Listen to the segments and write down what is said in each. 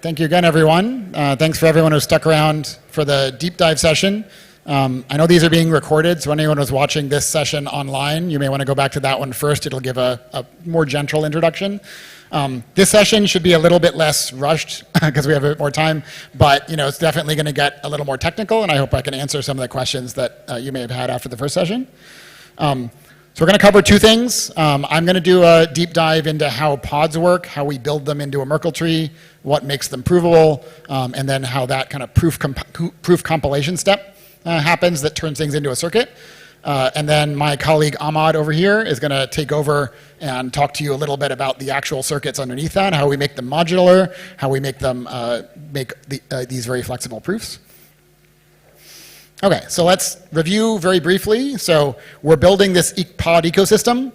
Thank you again, everyone. Thanks for everyone who stuck around for the deep dive session. I know these are being recorded, so anyone who's watching this session online, you may want to go back to that one first. It'll give a more gentle introduction. This session should be a little bit less rushed because we have a bit more time, but it's definitely going to get a little more technical, and I hope I can answer some of the questions that you may have had after the first session. So we're going to cover two things. I'm going to do a deep dive into how pods work, how we build them into a Merkle tree, what makes them provable, and then how that kind of proof compilation step happens that turns things into a circuit. And then my colleague Ahmad over here is going to take over and talk to you a little bit about the actual circuits underneath that, how we make them modular, how we make them these very flexible proofs. Okay, so let's review very briefly. So we're building this pod ecosystem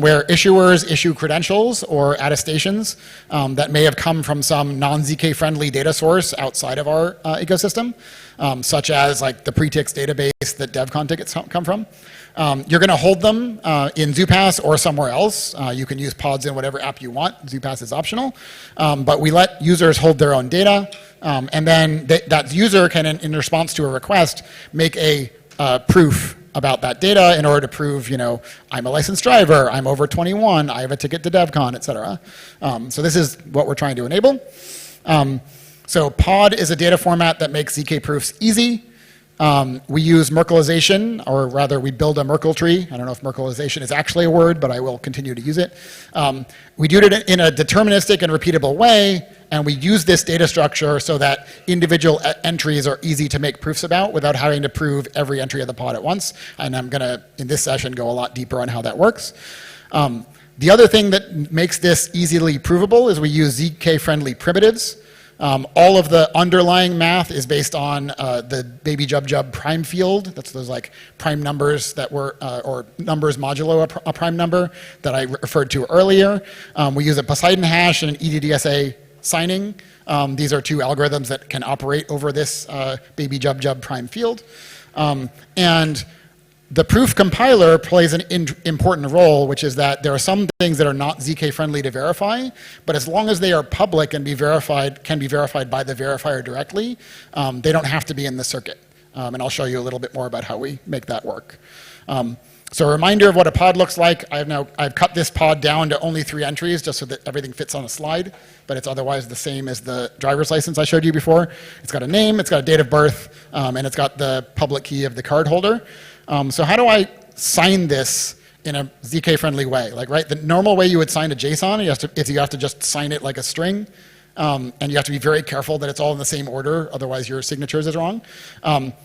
where issuers issue credentials or attestations that may have come from some non-ZK friendly data source outside of our ecosystem, such as like the pretix database that Devcon tickets come from. You're going to hold them in Zupass or somewhere else. You can use pods in whatever app you want. Zupass is optional. But we let users hold their own data. And then that user can, in response to a request, make a proof about that data in order to prove, I'm a licensed driver, I'm over 21, I have a ticket to Devcon, et cetera. So this is what we're trying to enable. So pod is a data format that makes ZK proofs easy. We use Merkleization, or rather we build a Merkle tree. I don't know if Merkleization is actually a word, but I will continue to use it. We do it in a deterministic and repeatable way, and we use this data structure so that individual entries are easy to make proofs about without having to prove every entry of the pod at once. And I'm going to, in this session, go a lot deeper on how that works. The other thing that makes this easily provable is we use ZK-friendly primitives. All of the underlying math is based on the baby jub prime field. That's those like prime numbers that were, or numbers modulo a prime number that I referred to earlier. We use a Poseidon hash and an EDDSA signing. These are two algorithms that can operate over this baby jub prime field. And the proof compiler plays an important role, which is that there are some things that are not ZK friendly to verify, but as long as they are public and can be verified by the verifier directly, they don't have to be in the circuit. And I'll show you a little bit more about how we make that work. So a reminder of what a pod looks like. I've cut this pod down to only 3 entries just so that everything fits on a slide, but it's otherwise the same as the driver's license I showed you before. It's got a name, it's got a date of birth, and it's got the public key of the card holder. So how do I sign this in a ZK-friendly way? Right, the normal way you would sign a JSON is you have to just sign it like a string, and you have to be very careful that it's all in the same order, otherwise your signatures is wrong.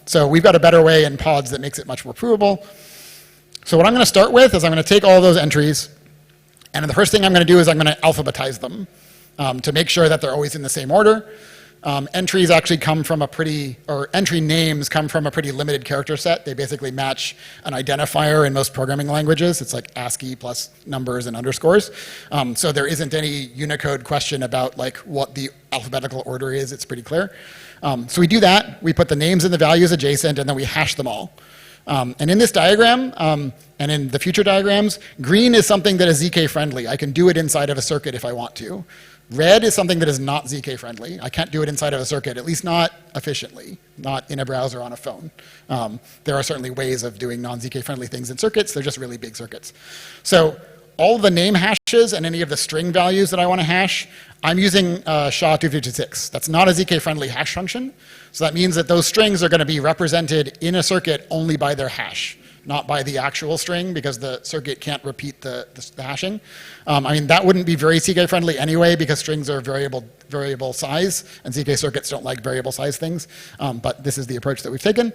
So we've got a better way in pods that makes it much more provable. So what I'm going to start with is I'm going to take all those entries, and the first thing I'm going to do is I'm going to alphabetize them to make sure that they're always in the same order. Entries actually come from entry names come from a pretty limited character set. They basically match an identifier in most programming languages. It's like ASCII plus numbers and underscores. So there isn't any Unicode question about what the alphabetical order is. It's pretty clear. So we do that. We put the names and the values adjacent, and then we hash them all. And in this diagram, and in the future diagrams, green is something that is ZK friendly. I can do it inside of a circuit if I want to. Red is something that is not ZK friendly. I can't do it inside of a circuit, at least not efficiently, not in a browser on a phone. There are certainly ways of doing non-ZK friendly things in circuits. They're just really big circuits. So all the name hashes and any of the string values that I want to hash, I'm using SHA-256. That's not a ZK friendly hash function. So that means that those strings are going to be represented in a circuit only by their hash, not by the actual string, because the circuit can't repeat the hashing. That wouldn't be very ZK friendly anyway, because strings are variable size, and ZK circuits don't like variable size things. But this is the approach that we've taken.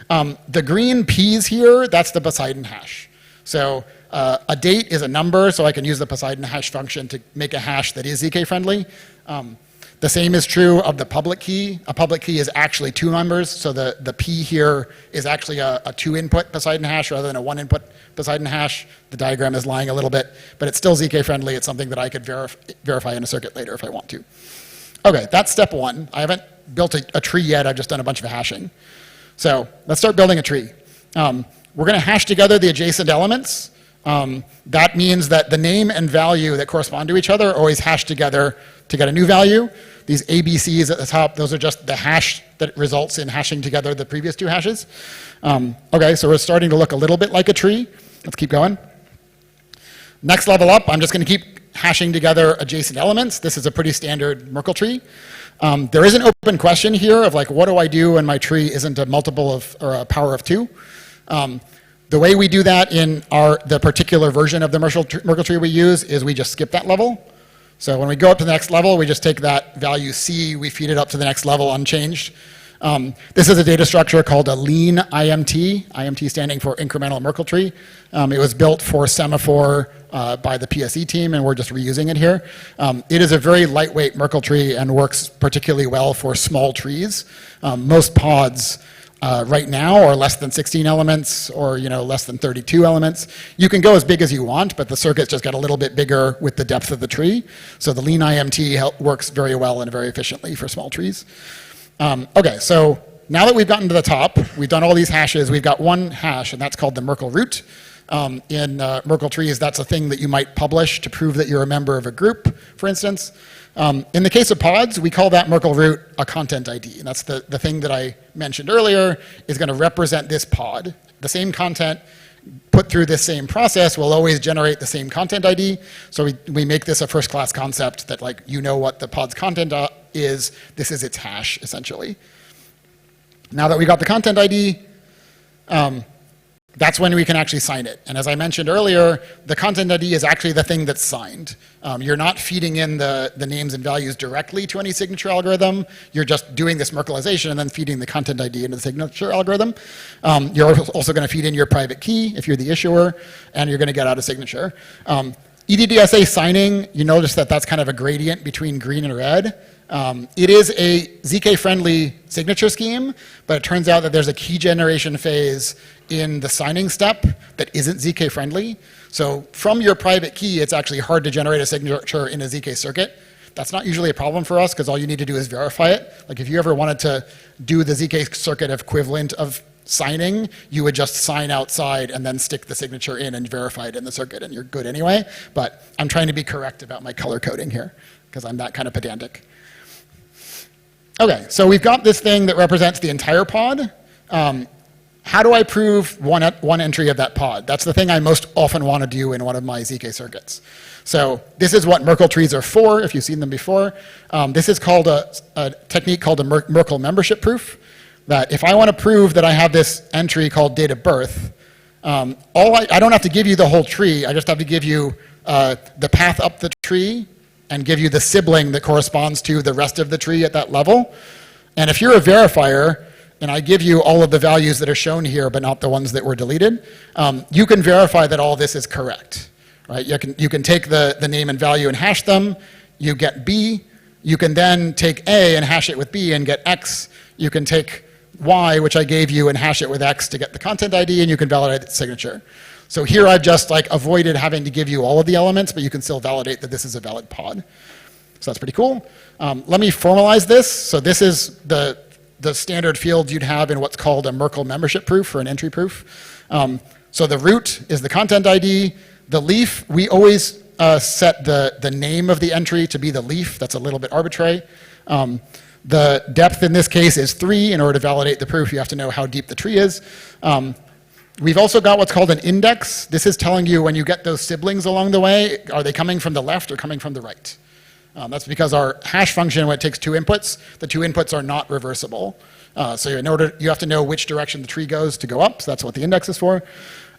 The green P's here, that's the Poseidon hash. So a date is a number, so I can use the Poseidon hash function to make a hash that is ZK friendly. The same is true of the public key. A public key is actually 2 numbers, so the P here is actually a 2-input Poseidon hash rather than a 1-input Poseidon hash. The diagram is lying a little bit, but it's still ZK friendly. It's something that I could verify in a circuit later if I want to. Okay, that's step 1. I haven't built a tree yet. I've just done a bunch of hashing. So let's start building a tree. We're going to hash together the adjacent elements. That means that the name and value that correspond to each other are always hashed together to get a new value. These ABCs at the top, those are just the hash that results in hashing together the previous two hashes. Okay, so we're starting to look a little bit like a tree. Let's keep going. Next level up, I'm just going to keep hashing together adjacent elements. This is a pretty standard Merkle tree. There is an open question here of like, what do I do when my tree isn't a multiple of, or a power of 2? The way we do that in the particular version of the Merkle tree we use is we just skip that level. So when we go up to the next level, we just take that value C, we feed it up to the next level unchanged. This is a data structure called a lean IMT, IMT standing for incremental Merkle tree. It was built for Semaphore by the PSE team, and we're just reusing it here. It is a very lightweight Merkle tree and works particularly well for small trees. Most pods right now are less than 16 elements or less than 32 elements. You can go as big as you want, but the circuits just get a little bit bigger with the depth of the tree. So the lean IMT works very well and very efficiently for small trees. Okay, so now that we've gotten to the top, we've done all these hashes, we've got one hash, and that's called the Merkle root. In Merkle trees, that's a thing that you might publish to prove that you're a member of a group, for instance. In the case of pods, we call that Merkle root a content ID. And that's the thing that I mentioned earlier is going to represent this pod. The same content put through this same process will always generate the same content ID. So we make this a first-class concept that what the pod's content is. This is its hash, essentially. Now that we got the content ID, that's when we can actually sign it. And as I mentioned earlier, the content ID is actually the thing that's signed. You're not feeding in the names and values directly to any signature algorithm. You're just doing this Merkleization and then feeding the content ID into the signature algorithm. You're also going to feed in your private key if you're the issuer, and you're going to get out a signature. EDDSA signing, you notice that that's kind of a gradient between green and red. It is a ZK-friendly signature scheme, but it turns out that there's a key generation phase in the signing step that isn't ZK-friendly. So from your private key, it's actually hard to generate a signature in a ZK circuit. That's not usually a problem for us because all you need to do is verify it. Like if you ever wanted to do the ZK circuit equivalent of signing, you would just sign outside and then stick the signature in and verify it in the circuit, and you're good anyway. But I'm trying to be correct about my color coding here because I'm that kind of pedantic. Okay, so we've got this thing that represents the entire pod. How do I prove one entry of that pod? That's the thing I most often want to do in one of my ZK circuits. So this is what Merkle trees are for, if you've seen them before. This is called a technique called a Merkle membership proof, that if I want to prove that I have this entry called date of birth, I don't have to give you the whole tree. I just have to give you the path up the tree and give you the sibling that corresponds to the rest of the tree at that level. And if you're a verifier, and I give you all of the values that are shown here, but not the ones that were deleted, you can verify that all this is correct. Right? You can take the name and value and hash them. You get B. You can then take A and hash it with B and get X. You can take Y, which I gave you, and hash it with X to get the content ID, and you can validate its signature. So here I've just avoided having to give you all of the elements, but you can still validate that this is a valid pod. So that's pretty cool. Let me formalize this. So this is the standard field you'd have in what's called a Merkle membership proof or an entry proof. So the root is the content ID. The leaf, we always set the name of the entry to be the leaf. That's a little bit arbitrary. The depth in this case is 3. In order to validate the proof, you have to know how deep the tree is. We've also got what's called an index. This is telling you when you get those siblings along the way, are they coming from the left or coming from the right? That's because our hash function, when it takes 2 inputs, the 2 inputs are not reversible. So you have to know which direction the tree goes to go up. So that's what the index is for.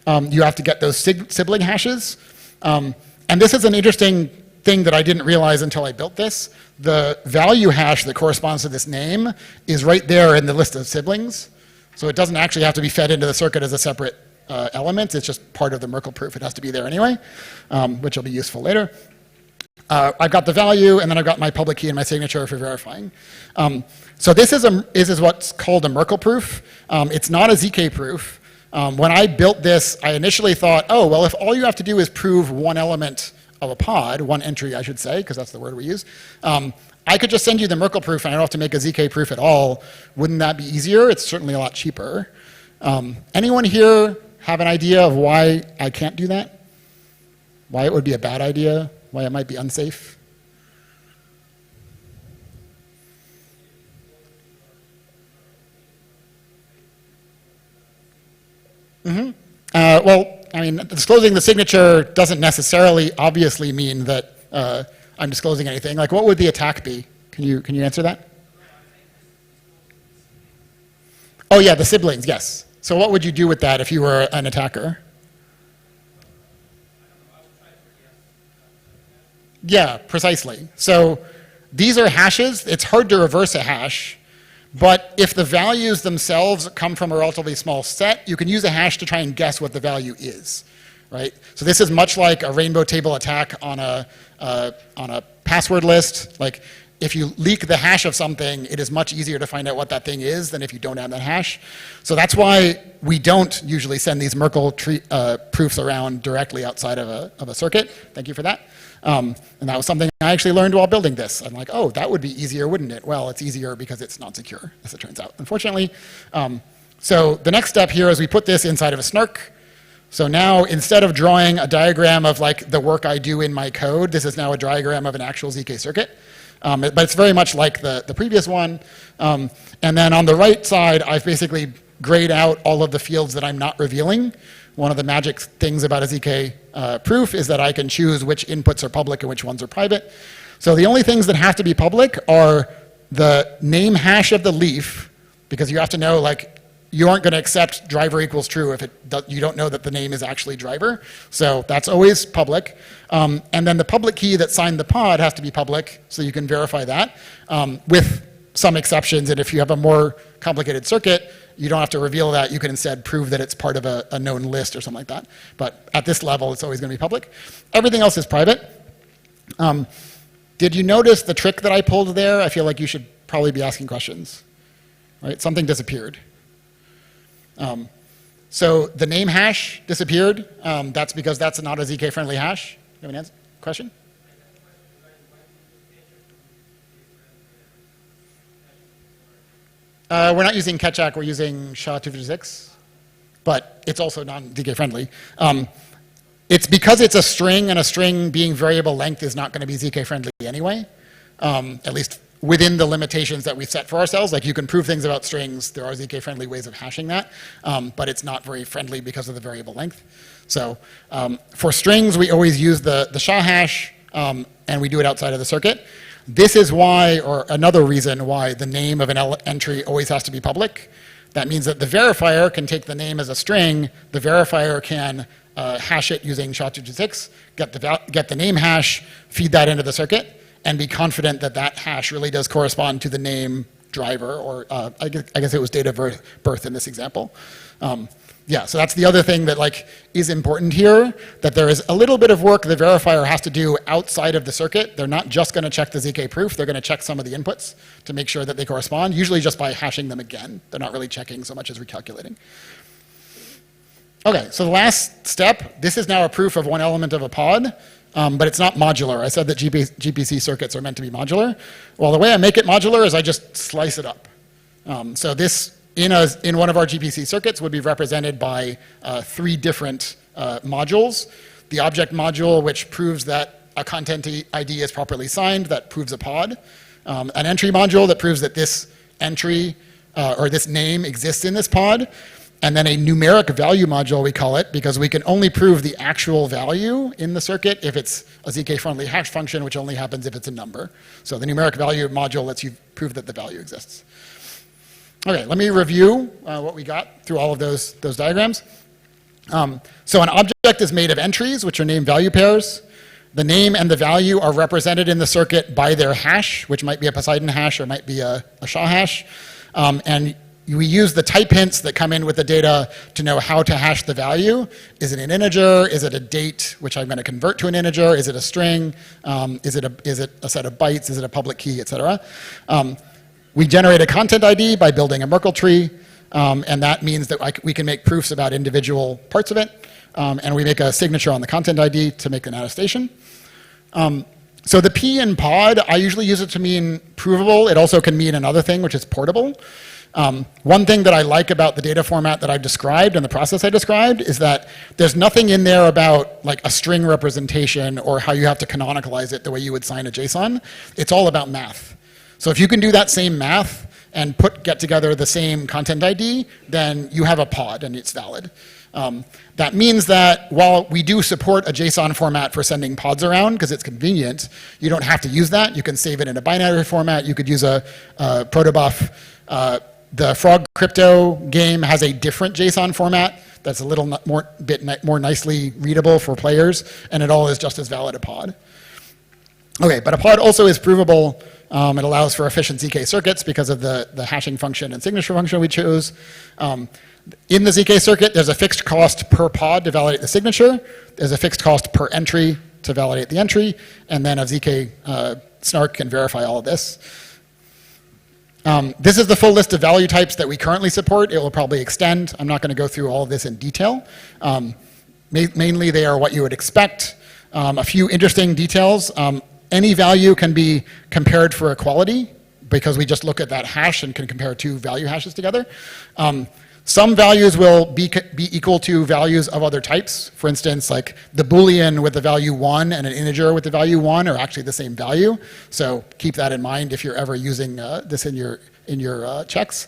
You have to get those sibling hashes. And this is an interesting thing that I didn't realize until I built this. The value hash that corresponds to this name is right there in the list of siblings. So it doesn't actually have to be fed into the circuit as a separate element. It's just part of the Merkle proof. It has to be there anyway, which will be useful later. I've got the value, and then I've got my public key and my signature for verifying. So this is what's called a Merkle proof. It's not a ZK proof. When I built this, I initially thought, oh, well, if all you have to do is prove one element of a pod, one entry, I should say, because that's the word we use, I could just send you the Merkle proof, and I don't have to make a ZK proof at all. Wouldn't that be easier? It's certainly a lot cheaper. Anyone here have an idea of why I can't do that? Why it would be a bad idea? Why it might be unsafe? Well, I mean, disclosing the signature doesn't necessarily obviously mean that I'm disclosing anything. Like, what would the attack be? Can you answer that? Oh yeah, the siblings, yes. So what would you do with that if you were an attacker? Yeah, precisely. So these are hashes. It's hard to reverse a hash. But if the values themselves come from a relatively small set, you can use a hash to try and guess what the value is, right? So this is much like a rainbow table attack on a password list. Like, if you leak the hash of something, it is much easier to find out what that thing is than if you don't have that hash. So that's why we don't usually send these Merkle proofs around directly outside of a circuit. Thank you for that. And that was something I actually learned while building this. I'm like, oh, that would be easier, wouldn't it? Well, it's easier because it's not secure, as it turns out, unfortunately. So the next step here is we put this inside of a snark. So now, instead of drawing a diagram of like the work I do in my code, this is now a diagram of an actual ZK circuit. But it's very much like the previous one. And then on the right side, I've basically grayed out all of the fields that I'm not revealing. One of the magic things about a ZK proof is that I can choose which inputs are public and which ones are private. So the only things that have to be public are the name hash of the leaf, because you have to know, like, you aren't going to accept driver equals true if you don't know that the name is actually driver. So that's always public. And then the public key that signed the pod has to be public, so you can verify that, with some exceptions. And if you have a more complicated circuit, you don't have to reveal that. You can instead prove that it's part of a known list or something like that. But at this level, it's always going to be public. Everything else is private. Did you notice the trick that I pulled there? I feel like you should probably be asking questions. Right? Something disappeared. So the name hash disappeared. That's because that's not a ZK-friendly hash. You have an question? We're not using Ketchak, we're using SHA-256, but it's also non-ZK friendly. It's because it's a string, and a string being variable length is not going to be ZK friendly anyway, at least within the limitations that we set for ourselves. Like, you can prove things about strings, there are ZK friendly ways of hashing that, but it's not very friendly because of the variable length. So for strings, we always use the SHA hash, and we do it outside of the circuit. This is why, or another reason why, the name of an entry always has to be public. That means that the verifier can take the name as a string. The verifier can hash it using SHA-256, get the name hash, feed that into the circuit, and be confident that that hash really does correspond to the name driver, or I guess it was date of birth in this example. Yeah, so that's the other thing that, like, is important here, that there is a little bit of work the verifier has to do outside of the circuit. They're not just going to check the ZK proof, they're going to check some of the inputs to make sure that they correspond, usually just by hashing them again. They're not really checking so much as recalculating. Okay, so the last step, this is now a proof of one element of a pod, but it's not modular. I said that GPC circuits are meant to be modular. Well, the way I make it modular is I just slice it up. So this, in one of our GPC circuits, would be represented by 3 different modules. The object module, which proves that a content ID is properly signed, that proves a pod. An entry module that proves that this entry or this name exists in this pod. And then a numeric value module, we call it, because we can only prove the actual value in the circuit if it's a ZK-friendly hash function, which only happens if it's a number. So the numeric value module lets you prove that the value exists. Okay, let me review what we got through all of those diagrams. So an object is made of entries, which are named value pairs. The name and the value are represented in the circuit by their hash, which might be a Poseidon hash or might be a SHA hash. And we use the type hints that come in with the data to know how to hash the value. Is it an integer? Is it a date, which I'm going to convert to an integer? Is it a string? Is it a set of bytes? Is it a public key, et cetera? We generate a content ID by building a Merkle tree, and that means that we can make proofs about individual parts of it, and we make a signature on the content ID to make an attestation. So the P in pod, I usually use it to mean provable. It also can mean another thing, which is portable. One thing that I like about the data format that I described and the process I described is that there's nothing in there about, like, a string representation or how you have to canonicalize it the way you would sign a JSON. It's all about math. So if you can do that same math and get together the same content ID, then you have a pod and it's valid. That means that while we do support a JSON format for sending pods around because it's convenient, you don't have to use that. You can save it in a binary format. You could use a protobuf. The Frog Crypto game has a different JSON format that's a little more nicely readable for players, and it all is just as valid a pod. Okay, but a pod also is provable. It allows for efficient ZK circuits because of the hashing function and signature function we chose. In the ZK circuit, there's a fixed cost per pod to validate the signature. There's a fixed cost per entry to validate the entry. And then a ZK snark can verify all of this. This is the full list of value types that we currently support. It will probably extend. I'm not going to go through all of this in detail. Mainly, they are what you would expect. A few interesting details. Any value can be compared for equality because we just look at that hash and can compare two value hashes together. Some values will be equal to values of other types. For instance, like the Boolean with the value 1 and an integer with the value 1 are actually the same value. So keep that in mind if you're ever using this in your checks.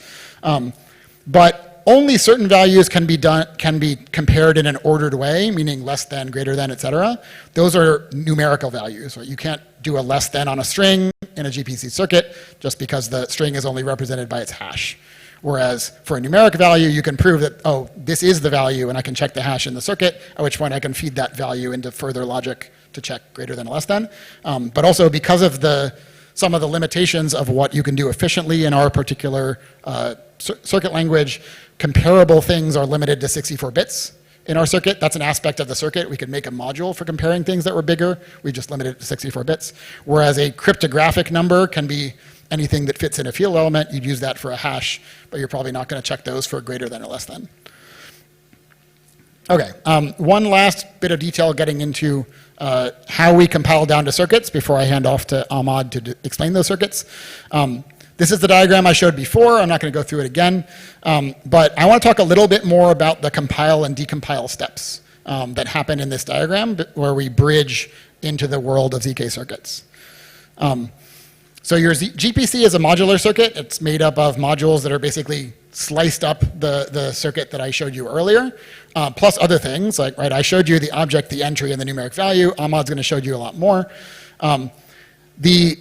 But only certain values can be compared in an ordered way, meaning less than, greater than, et cetera. Those are numerical values. Right? You can't do a less than on a string in a GPC circuit just because the string is only represented by its hash. Whereas for a numeric value, you can prove that, oh, this is the value, and I can check the hash in the circuit, at which point I can feed that value into further logic to check greater than or less than. But also because of some of the limitations of what you can do efficiently in our particular circuit language, comparable things are limited to 64 bits in our circuit. That's an aspect of the circuit. We could make a module for comparing things that were bigger. We just limited it to 64 bits. Whereas a cryptographic number can be anything that fits in a field element. You'd use that for a hash, but you're probably not going to check those for greater than or less than. Okay, one last bit of detail getting into how we compile down to circuits before I hand off to Ahmad to explain those circuits. This is the diagram I showed before. I'm not going to go through it again, but I want to talk a little bit more about the compile and decompile steps that happen in this diagram where we bridge into the world of ZK circuits. So your GPC is a modular circuit. It's made up of modules that are basically sliced up the circuit that I showed you earlier, plus other things. Like, right, I showed you the object, the entry, and the numeric value. Ahmad's going to show you a lot more. The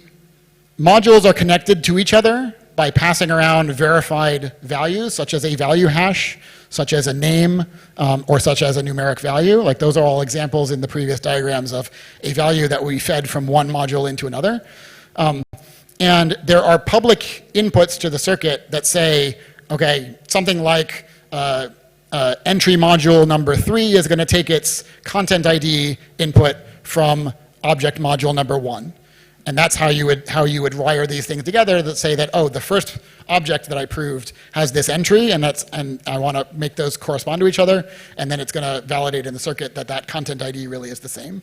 modules are connected to each other by passing around verified values, such as a value hash, such as a name, or such as a numeric value. Like, those are all examples in the previous diagrams of a value that we fed from one module into another. And there are public inputs to the circuit that say, okay, something like entry module number 3 is going to take its content ID input from object module number 1. And that's how you would wire these things together that say that, oh, the first object that I proved has this entry, and I want to make those correspond to each other, and then it's going to validate in the circuit that content ID really is the same.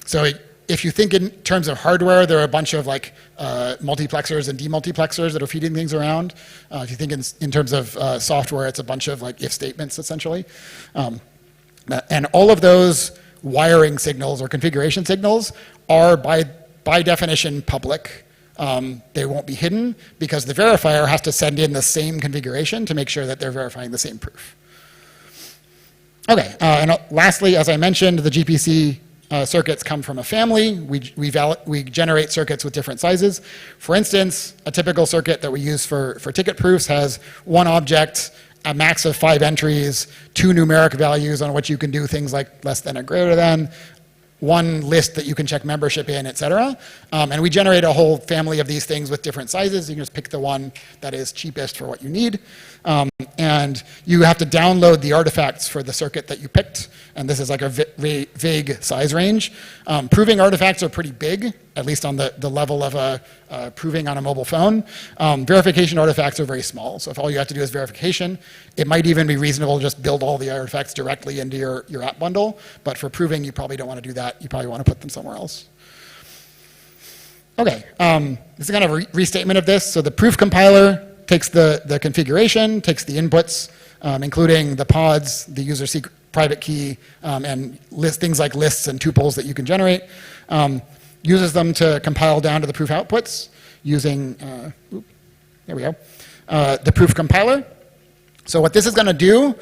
So if you think in terms of hardware, there are a bunch of like multiplexers and demultiplexers that are feeding things around. If you think in terms of software, it's a bunch of like if statements essentially. And all of those wiring signals or configuration signals are by definition public. They won't be hidden because the verifier has to send in the same configuration to make sure that they're verifying the same proof. Okay, and lastly, as I mentioned, the GPC circuits come from a family. We generate circuits with different sizes. For instance, a typical circuit that we use for ticket proofs has one object, a max of 5 entries, 2 numeric values on which you can do things like less than or greater than, one list that you can check membership in, et cetera. And we generate a whole family of these things with different sizes. You can just pick the one that is cheapest for what you need. And you have to download the artifacts for the circuit that you picked. And this is like a vague size range. Proving artifacts are pretty big, at least on the level of proving on a mobile phone. Verification artifacts are very small. So if all you have to do is verification, it might even be reasonable to just build all the artifacts directly into your app bundle. But for proving, you probably don't want to do that. You probably want to put them somewhere else. Okay, this is kind of a restatement of this. So the proof compiler takes the configuration, takes the inputs, including the pods, the user secret private key, and things like lists and tuples that you can generate, uses them to compile down to the proof outputs. using, there we go, the proof compiler. So what this is going to do,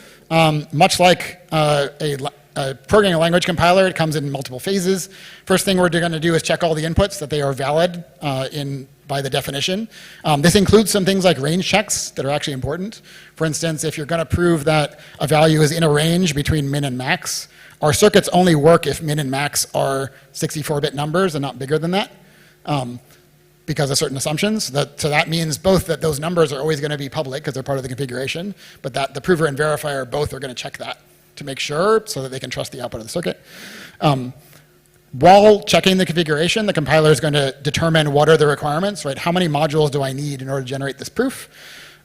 much like a programming language compiler, it comes in multiple phases. First thing we're going to do is check all the inputs, that they are valid by the definition. This includes some things like range checks that are actually important. For instance, if you're going to prove that a value is in a range between min and max, our circuits only work if min and max are 64-bit numbers and not bigger than that, because of certain assumptions. So that means both that those numbers are always going to be public because they're part of the configuration, but that the prover and verifier both are going to check that to make sure so that they can trust the output of the circuit. While checking the configuration, the compiler is going to determine what are the requirements, right? How many modules do I need in order to generate this proof?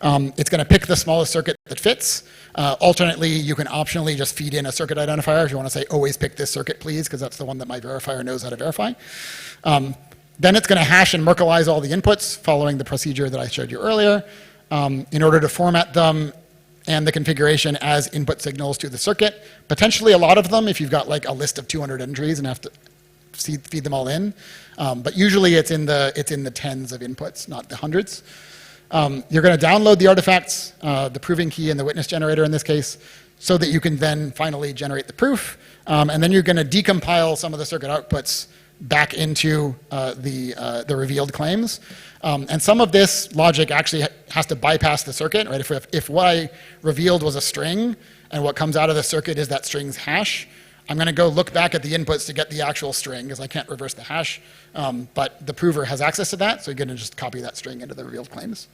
It's going to pick the smallest circuit that fits. Alternately, you can optionally just feed in a circuit identifier if you want to say, always pick this circuit, please, because that's the one that my verifier knows how to verify. Then it's going to hash and Merkleize all the inputs following the procedure that I showed you earlier in order to format them and the configuration as input signals to the circuit. Potentially a lot of them if you've got like a list of 200 entries and have to feed them all in. But usually it's in the tens of inputs, not the hundreds. You're going to download the artifacts, the proving key and the witness generator in this case, so that you can then finally generate the proof. And then you're going to decompile some of the circuit outputs back into the revealed claims. And some of this logic actually has to bypass the circuit, right? If what I revealed was a string and what comes out of the circuit is that string's hash, I'm going to go look back at the inputs to get the actual string because I can't reverse the hash. But the prover has access to that, so you're going to just copy that string into the revealed claims.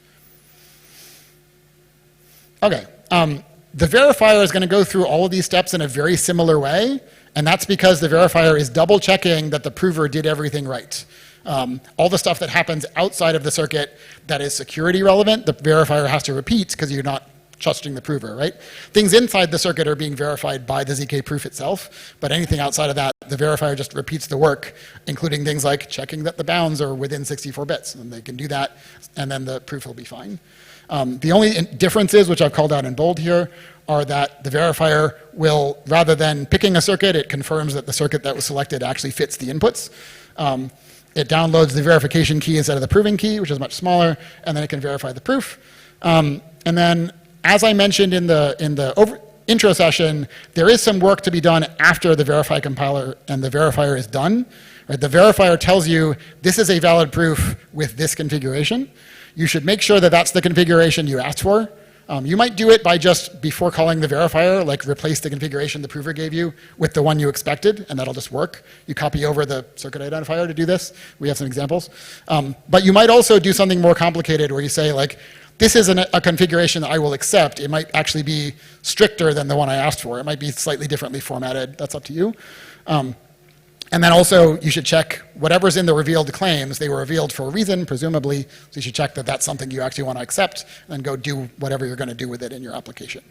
Okay. The verifier is going to go through all of these steps in a very similar way, and that's because the verifier is double checking that the prover did everything right. All the stuff that happens outside of the circuit that is security relevant, the verifier has to repeat because you're not trusting the prover, right? Things inside the circuit are being verified by the ZK proof itself, but anything outside of that, the verifier just repeats the work, including things like checking that the bounds are within 64 bits, and they can do that, and then the proof will be fine. The only differences, which I've called out in bold here, are that the verifier will, rather than picking a circuit, it confirms that the circuit that was selected actually fits the inputs. It downloads the verification key instead of the proving key, which is much smaller, and then it can verify the proof. And then, as I mentioned in the intro session, there is some work to be done after the verify compiler and the verifier is done. Right? The verifier tells you, this is a valid proof with this configuration. You should make sure that that's the configuration you asked for. You might do it by just, before calling the verifier, like replace the configuration the prover gave you with the one you expected, and that'll just work. You copy over the circuit identifier to do this. We have some examples. But you might also do something more complicated where you say, like, this isn't a configuration that I will accept. It might actually be stricter than the one I asked for. It might be slightly differently formatted. That's up to you. And then also, you should check whatever's in the revealed claims. They were revealed for a reason, presumably. So you should check that that's something you actually want to accept, and then go do whatever you're going to do with it in your application.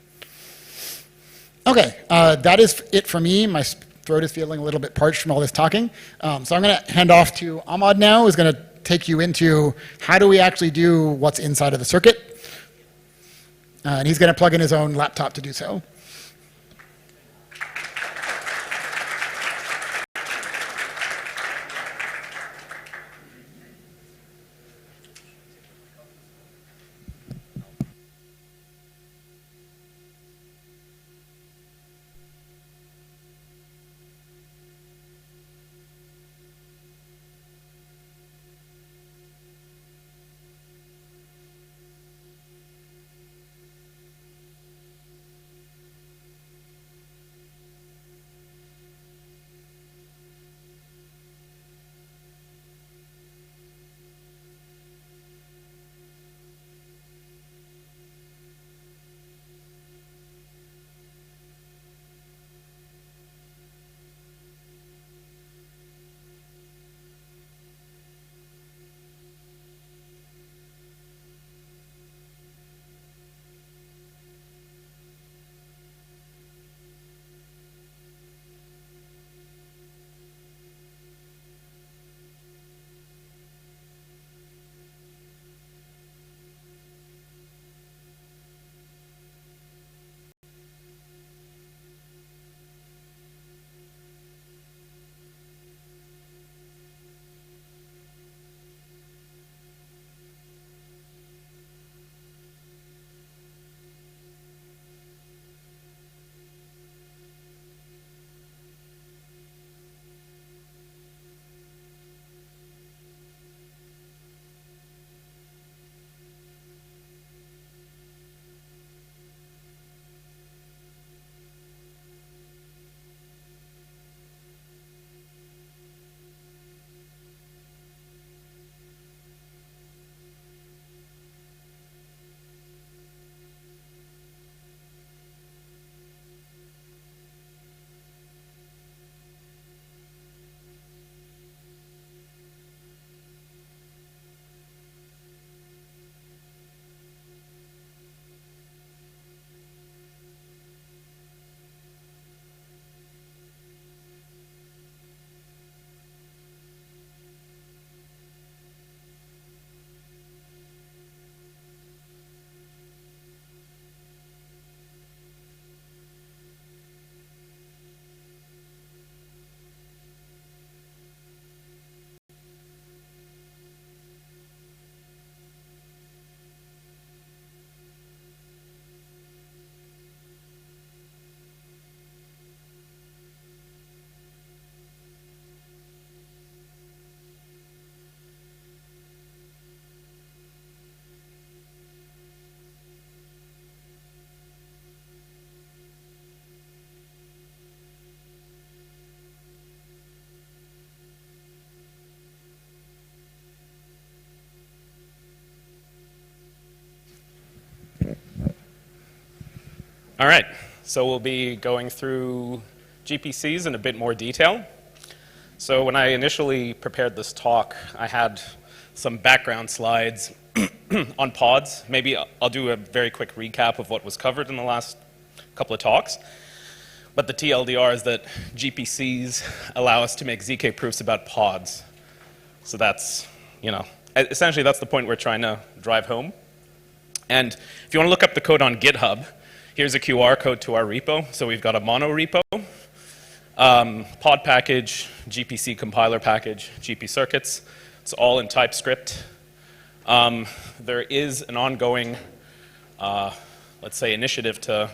Okay, that is it for me. My throat is feeling a little bit parched from all this talking. So I'm going to hand off to Ahmad now, who's going to take you into how do we actually do what's inside of the circuit. And he's going to plug in his own laptop to do so. All right, so we'll be going through GPCs in a bit more detail. So when I initially prepared this talk, I had some background slides on pods. Maybe I'll do a very quick recap of what was covered in the last couple of talks. But the TLDR is that GPCs allow us to make ZK proofs about pods. So that's, essentially that's the point we're trying to drive home. And if you want to look up the code on GitHub, here's a QR code to our repo. So we've got a mono repo, pod package, GPC compiler package, GP circuits. It's all in TypeScript. There is an ongoing, let's say, initiative to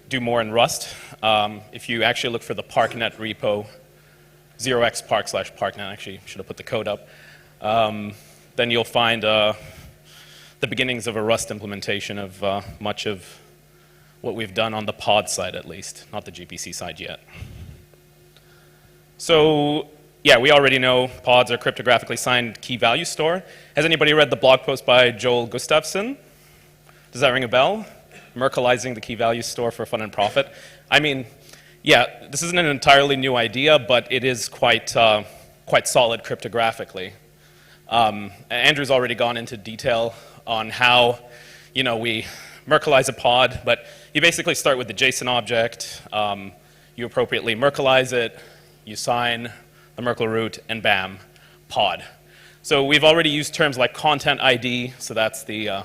do more in Rust. If you actually look for the parknet repo, 0xpark/parknet, actually should have put the code up, then you'll find the beginnings of a Rust implementation of much of what we've done on the pod side at least, not the GPC side yet. So yeah, we already know pods are cryptographically signed key value store. Has anybody read the blog post by Joel Gustafsson? Does that ring a bell? Merkleizing the key value store for fun and profit. I mean, yeah, this isn't an entirely new idea, but it is quite solid cryptographically. Andrew's already gone into detail on how, we Merkleize a pod, but you basically start with the JSON object, you appropriately Merkleize it, you sign the Merkle root, and bam, pod. So we've already used terms like content ID, so that's the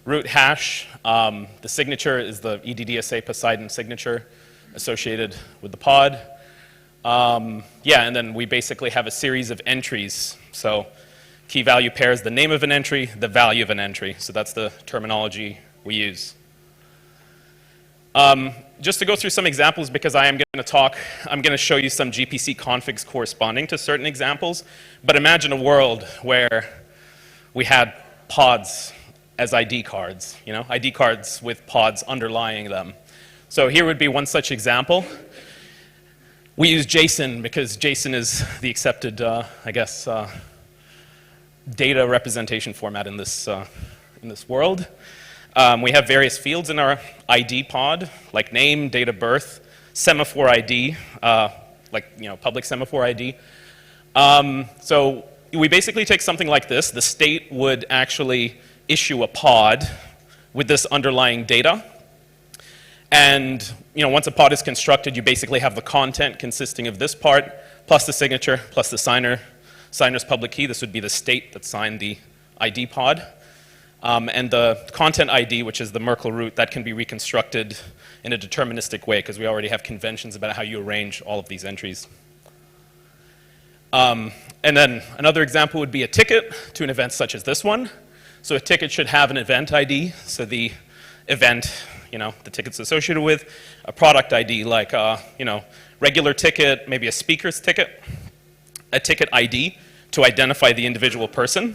root hash. The signature is the EDDSA Poseidon signature associated with the pod. Yeah, and then we basically have a series of entries. So key value pair is the name of an entry, the value of an entry. So that's the terminology we use. Just to go through some examples, because I'm going to show you some GPC configs corresponding to certain examples. But imagine a world where we had pods as ID cards, ID cards with pods underlying them. So here would be one such example. We use JSON because JSON is the accepted, data representation format in this world. We have various fields in our ID pod, like name, date of birth, semaphore ID, public semaphore ID. So we basically take something like this. The state would actually issue a pod with this underlying data. And once a pod is constructed, you basically have the content consisting of this part, plus the signature, plus the signer's public key. This would be the state that signed the ID pod. And the content ID, which is the Merkle root, that can be reconstructed in a deterministic way, because we already have conventions about how you arrange all of these entries. And then another example would be a ticket to an event such as this one. So a ticket should have an event ID, so the event, the ticket's associated with, a product ID like, regular ticket, maybe a speaker's ticket, a ticket ID to identify the individual person.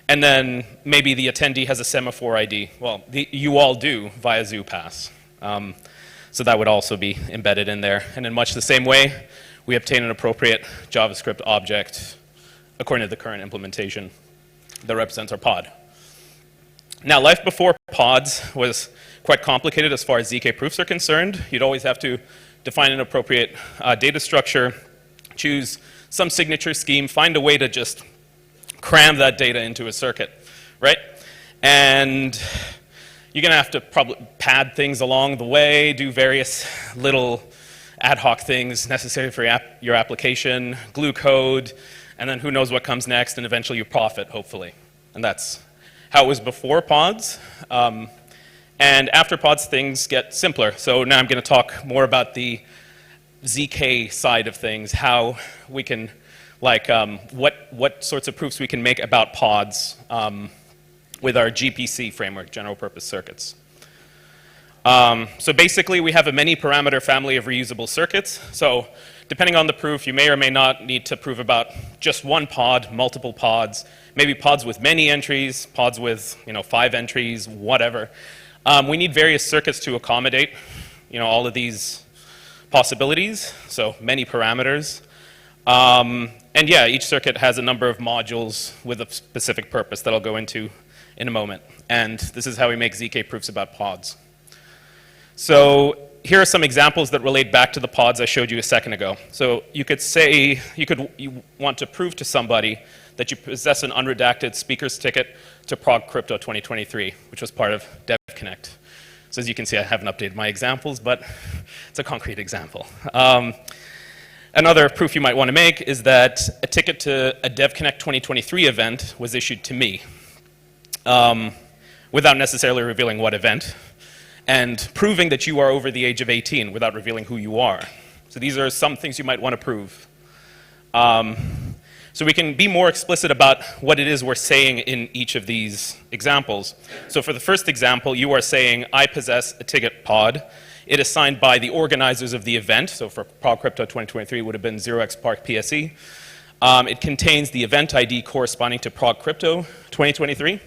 And then maybe the attendee has a semaphore ID. Well, you all do via Zupass. So that would also be embedded in there. And in much the same way, we obtain an appropriate JavaScript object according to the current implementation that represents our pod. Now, life before pods was quite complicated as far as ZK proofs are concerned. You'd always have to define an appropriate data structure, choose some signature scheme, find a way to just cram that data into a circuit, right? And you're going to have to probably pad things along the way, do various little ad hoc things necessary for your application, glue code, and then who knows what comes next, and eventually you profit, hopefully. And that's how it was before pods. And after pods, things get simpler. So now I'm going to talk more about the ZK side of things, how we can what sorts of proofs we can make about pods with our GPC framework, general purpose circuits. So basically, we have a many parameter family of reusable circuits. So depending on the proof, you may or may not need to prove about just one pod, multiple pods, maybe pods with many entries, pods with 5 entries, whatever. We need various circuits to accommodate all of these possibilities, so many parameters. And yeah, each circuit has a number of modules with a specific purpose that I'll go into in a moment. And this is how we make ZK proofs about pods. So here are some examples that relate back to the pods I showed you a second ago. So you could say, you want to prove to somebody that you possess an unredacted speaker's ticket to Prague Crypto 2023, which was part of DevConnect. So as you can see, I haven't updated my examples, but it's a concrete example. Another proof you might want to make is that a ticket to a DevConnect 2023 event was issued to me, without necessarily revealing what event, and proving that you are over the age of 18 without revealing who you are. So these are some things you might want to prove. So we can be more explicit about what it is we're saying in each of these examples. So for the first example, you are saying, I possess a ticket pod. It is signed by the organizers of the event. So for Prague Crypto 2023, it would have been 0xPark PSE. It contains the event ID corresponding to Prague Crypto 2023.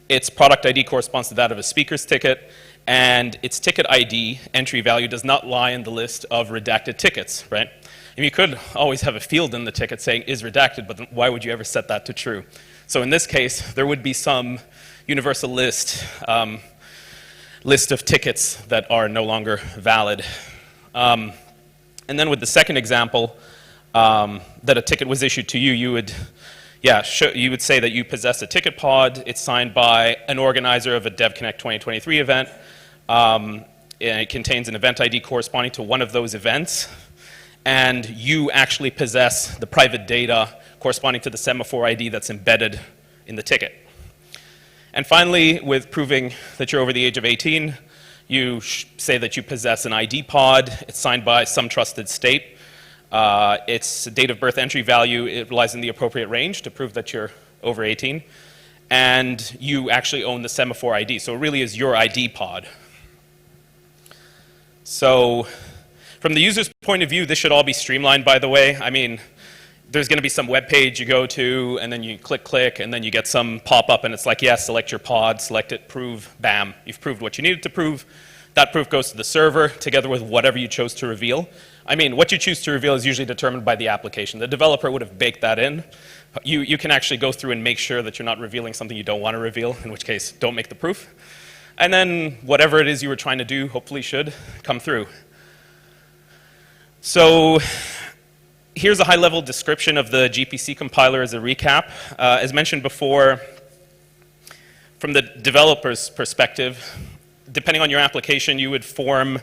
Its product ID corresponds to that of a speaker's ticket. And its ticket ID entry value does not lie in the list of redacted tickets, right? And you could always have a field in the ticket saying is redacted, but why would you ever set that to true? So in this case, there would be some universal list of tickets that are no longer valid. And then with the second example, that a ticket was issued to you, you would say that you possess a ticket pod. It's signed by an organizer of a DevConnect 2023 event. And it contains an event ID corresponding to one of those events. And you actually possess the private data corresponding to the semaphore ID that's embedded in the ticket. And finally, with proving that you're over the age of 18, you say that you possess an ID pod. It's signed by some trusted state. Its date of birth entry value, it lies in the appropriate range to prove that you're over 18. And you actually own the semaphore ID. So it really is your ID pod. So from the user's point of view, this should all be streamlined, by the way. I mean, there's going to be some web page you go to, and then you click, and then you get some pop-up, and it's like, yeah, select your pod, select it, prove, bam. You've proved what you needed to prove. That proof goes to the server, together with whatever you chose to reveal. I mean, what you choose to reveal is usually determined by the application. The developer would have baked that in. You can actually go through and make sure that you're not revealing something you don't want to reveal, in which case, don't make the proof. And then whatever it is you were trying to do, hopefully should come through. So here's a high-level description of the GPC compiler as a recap. As mentioned before, from the developer's perspective, depending on your application, you would form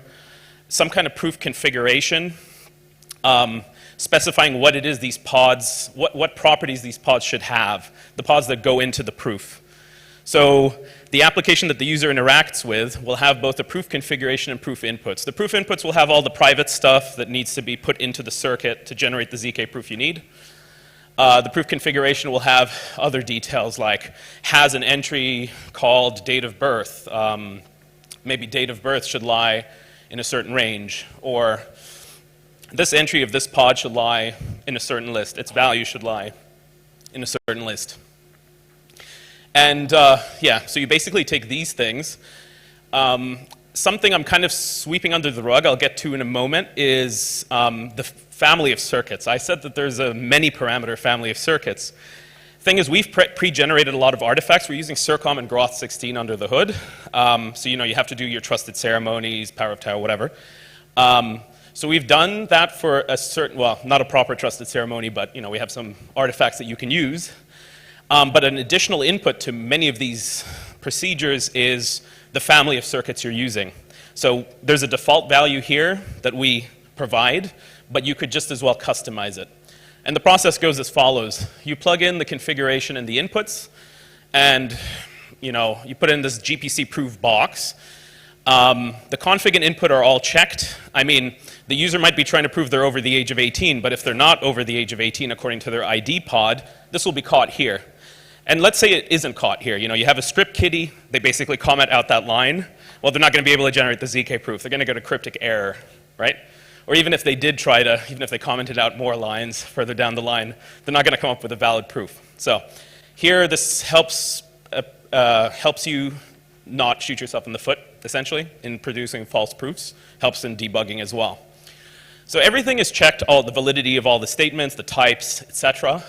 some kind of proof configuration, specifying what it is these pods, what properties these pods should have, the pods that go into the proof. So the application that the user interacts with will have both the proof configuration and proof inputs. The proof inputs will have all the private stuff that needs to be put into the circuit to generate the ZK proof you need. The proof configuration will have other details like has an entry called date of birth. Maybe date of birth should lie in a certain range, or this entry of this pod should lie in a certain list. Its value should lie in a certain list. And yeah, so you basically take these things. Something I'm kind of sweeping under the rug, I'll get to in a moment, is the family of circuits. I said that there's a many parameter family of circuits. Thing is, we've pre-generated a lot of artifacts. We're using Circom and Groth 16 under the hood. So you know, you have to do your trusted ceremonies, power of Tau, whatever. So we've done that for a certain, well, not a proper trusted ceremony, but you know, we have some artifacts that you can use. But an additional input to many of these procedures is the family of circuits you're using. So there's a default value here that we provide, but you could just as well customize it. And the process goes as follows. You plug in the configuration and the inputs, and you know, you put in this GPC proof box. The config and input are all checked. I mean, the user might be trying to prove they're over the age of 18, but if they're not over the age of 18 according to their ID pod, this will be caught here. And let's say it isn't caught here. You know, you have a script kiddie, they basically comment out that line. Well, they're not going to be able to generate the ZK proof. They're going to go to cryptic error, right? Or even if they did try to, even if they commented out more lines further down the line, they're not going to come up with a valid proof. So here, this helps you not shoot yourself in the foot, essentially, in producing false proofs. Helps in debugging as well. So everything is checked, all the validity of all the statements, the types, etc.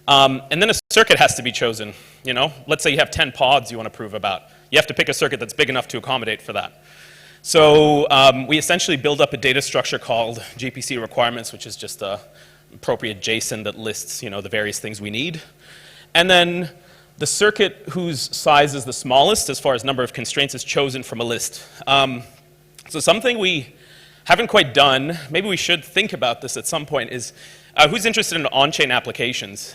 And then a circuit has to be chosen. You know, let's say you have 10 pods you want to prove about. You have to pick a circuit that's big enough to accommodate for that. So we essentially build up a data structure called GPC requirements, which is just an appropriate JSON that lists, the various things we need. And then the circuit whose size is the smallest as far as number of constraints is chosen from a list. So something we haven't quite done, maybe we should think about this at some point, is who's interested in on-chain applications?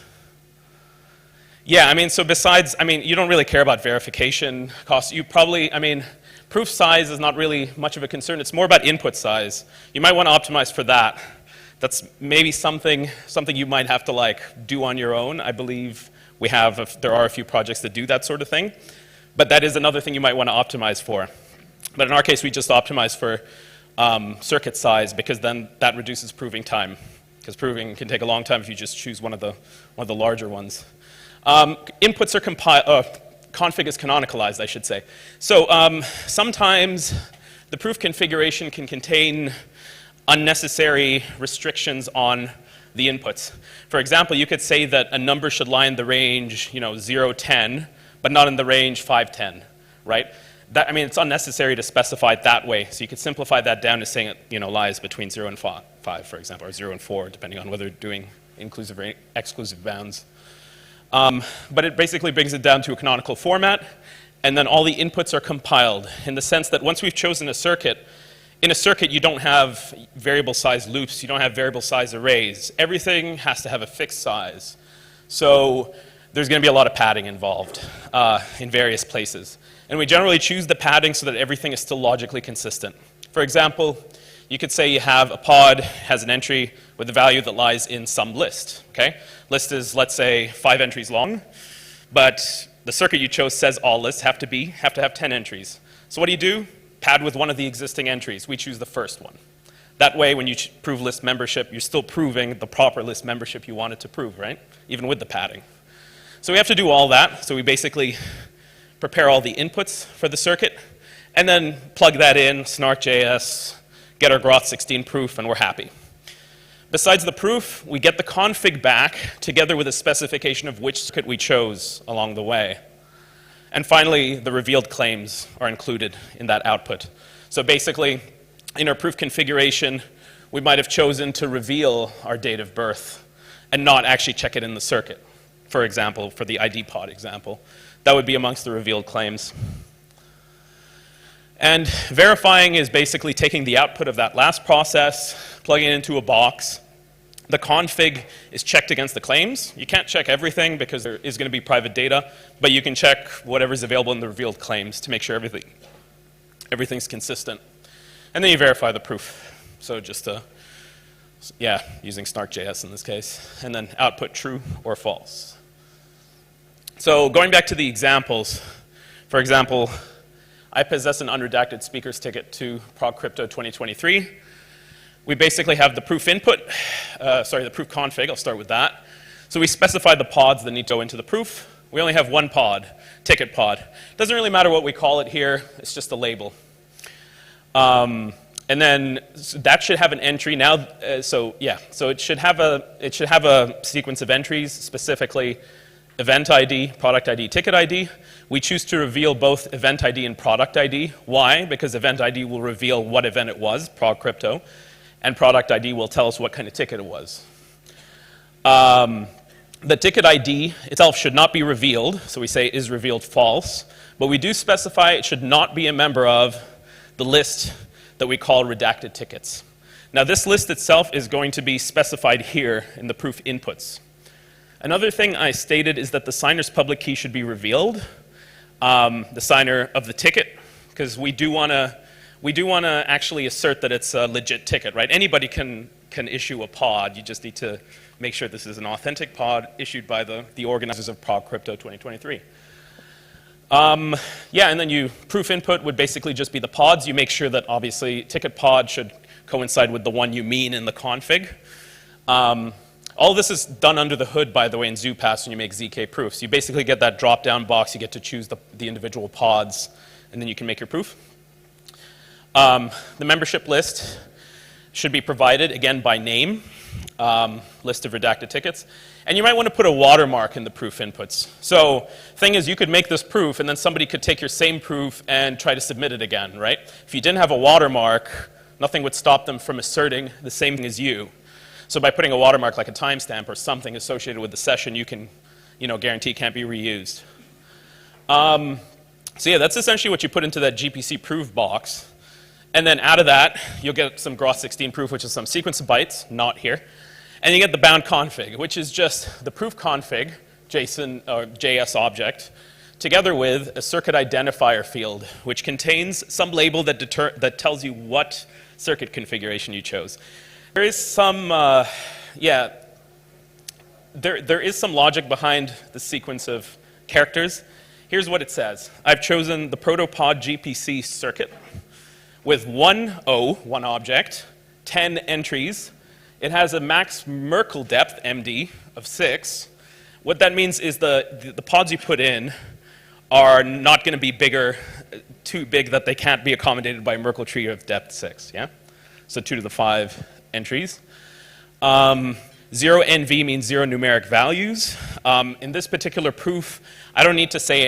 Yeah, so besides, you don't really care about verification costs. You probably, proof size is not really much of a concern. It's more about input size. You might want to optimize for that. That's maybe something you might have to do on your own. I believe there are a few projects that do that sort of thing. But that is another thing you might want to optimize for. But in our case, we just optimize for circuit size, because then that reduces proving time. Because proving can take a long time if you just choose one of the larger ones. Inputs are config is canonicalized, I should say. So sometimes the proof configuration can contain unnecessary restrictions on the inputs. For example, you could say that a number should lie in the range 0, 10, but not in the range 5, 10, right? It's unnecessary to specify it that way. So you could simplify that down to saying it lies between 0 and 5, for example, or 0 and 4, depending on whether you're doing inclusive or exclusive bounds. But it basically brings it down to a canonical format, and then all the inputs are compiled in the sense that once we've chosen a circuit, in a circuit you don't have variable size loops, you don't have variable size arrays. Everything has to have a fixed size. So there's going to be a lot of padding involved in various places. And we generally choose the padding so that everything is still logically consistent. For example, you could say you have a pod has an entry with a value that lies in some list, okay? List is, let's say, 5 entries long, but the circuit you chose says all lists have to have 10 entries. So what do? Pad with one of the existing entries. We choose the first one. That way, when you prove list membership, you're still proving the proper list membership you wanted to prove, right? Even with the padding. So we have to do all that. So we basically prepare all the inputs for the circuit, and then plug that in, snark.js, get our Groth16 proof, and we're happy. Besides the proof, we get the config back together with a specification of which circuit we chose along the way. And finally, the revealed claims are included in that output. So basically, in our proof configuration, we might have chosen to reveal our date of birth and not actually check it in the circuit. For example, for the ID pod example, that would be amongst the revealed claims. And verifying is basically taking the output of that last process, plugging it into a box. The config is checked against the claims. You can't check everything because there is going to be private data, but you can check whatever's available in the revealed claims to make sure everything's consistent. And then you verify the proof. So just using snark.js in this case. And then output true or false. So going back to the examples, for example, I possess an unredacted speakers ticket to Prog Crypto 2023. We basically have the proof input, the proof config, I'll start with that. So we specify the pods that need to go into the proof. We only have one pod, ticket pod. Doesn't really matter what we call it here, it's just a label. And then that should have an entry now, so it should have a sequence of entries, specifically event ID, product ID, ticket ID. We choose to reveal both event ID and product ID. Why? Because event ID will reveal what event it was, Prog Crypto, and product ID will tell us what kind of ticket it was. The ticket ID itself should not be revealed, so we say is revealed false, but we do specify it should not be a member of the list that we call redacted tickets. Now this list itself is going to be specified here in the proof inputs. Another thing I stated is that the signer's public key should be revealed, the signer of the ticket, because we do want to actually assert that it's a legit ticket, right? Anybody can issue a pod. You just need to make sure this is an authentic pod issued by the organizers of Prog Crypto 2023. And then proof input would basically just be the pods. You make sure that obviously ticket pod should coincide with the one you mean in the config. All of this is done under the hood, by the way, in Zupass when you make ZK proofs. You basically get that drop-down box, you get to choose the individual pods, and then you can make your proof. The membership list should be provided, again, by name. list of redacted tickets. And you might want to put a watermark in the proof inputs. So thing is, you could make this proof, and then somebody could take your same proof and try to submit it again, right? If you didn't have a watermark, nothing would stop them from asserting the same thing as you. So by putting a watermark like a timestamp or something associated with the session, you can, guarantee it can't be reused. So yeah, that's essentially what you put into that GPC proof box. And then out of that, you'll get some gross16 proof, which is some sequence of bytes, not here. And you get the bound config, which is just the proof config, JSON or JS object, together with a circuit identifier field, which contains some label that tells you what circuit configuration you chose. There is some, there is some logic behind the sequence of characters. Here's what it says. I've chosen the protopod GPC circuit with one object, 10 entries. It has a max Merkle depth, MD, of 6. What that means is the pods you put in are not going to be too big that they can't be accommodated by a Merkle tree of depth 6, yeah? So 2 to the 5 entries. 0 NV means 0 numeric values. In this particular proof, I don't need to say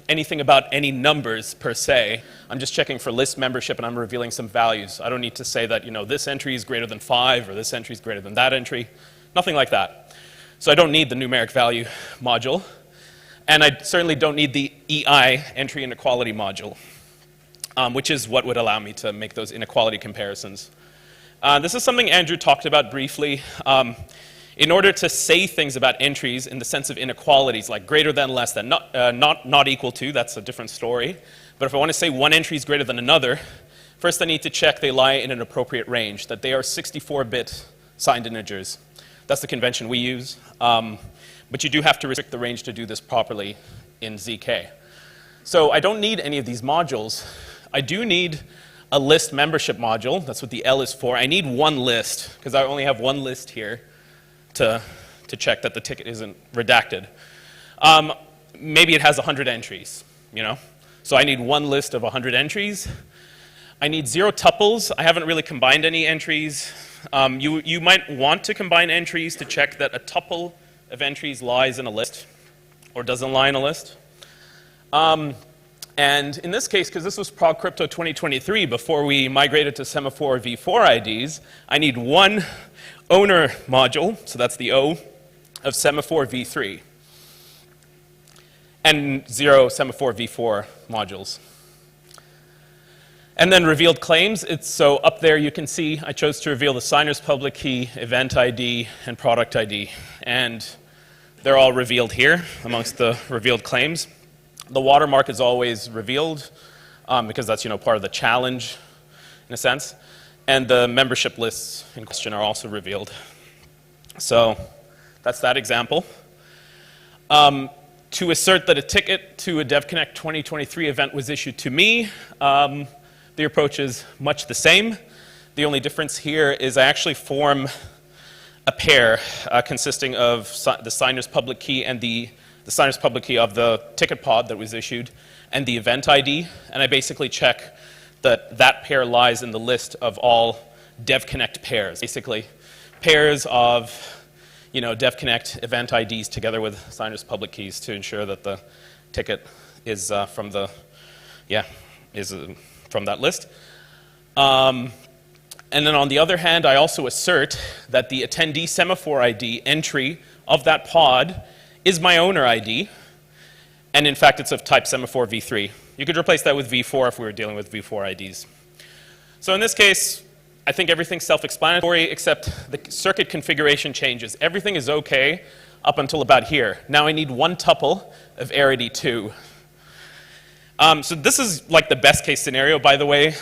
anything about any numbers per se. I'm just checking for list membership and I'm revealing some values. I don't need to say that, this entry is greater than 5 or this entry is greater than that entry. Nothing like that. So I don't need the numeric value module. And I certainly don't need the EI, entry inequality module, which is what would allow me to make those inequality comparisons. This is something Andrew talked about briefly. In order to say things about entries in the sense of inequalities, like greater than, less than, not equal to, that's a different story. But if I want to say one entry is greater than another, first I need to check they lie in an appropriate range, that they are 64-bit signed integers. That's the convention we use. But you do have to restrict the range to do this properly in ZK. So I don't need any of these modules. I do need a list membership module. That's what the L is for. I need one list, because I only have one list here to check that the ticket isn't redacted. Maybe it has 100 entries, So I need one list of 100 entries. I need 0 tuples. I haven't really combined any entries. You might want to combine entries to check that a tuple of entries lies in a list or doesn't lie in a list. And in this case, because this was Prog Crypto 2023, before we migrated to semaphore v4 IDs, I need one owner module, so that's the O, of semaphore v3, and 0 semaphore v4 modules. And then revealed claims. So up there you can see I chose to reveal the signer's public key, event ID, and product ID. And they're all revealed here amongst the revealed claims. The watermark is always revealed because that's part of the challenge in a sense. And the membership lists in question are also revealed. So that's that example. To assert that a ticket to a DevConnect 2023 event was issued to me, the approach is much the same. The only difference here is I actually form a pair consisting of the signer's public key and the signer's public key of the ticket pod that was issued and the event ID, and I basically check that that pair lies in the list of all DevConnect pairs. Basically, pairs of DevConnect event IDs together with signer's public keys to ensure that the ticket is from that list. And then on the other hand, I also assert that the attendee semaphore ID entry of that pod is my owner ID, and in fact it's of type semaphore v3. You could replace that with v4 if we were dealing with v4 IDs. So in this case, I think everything's self-explanatory except the circuit configuration changes. Everything is okay up until about here. Now I need one tuple of arity 2. So this is like the best case scenario, by the way.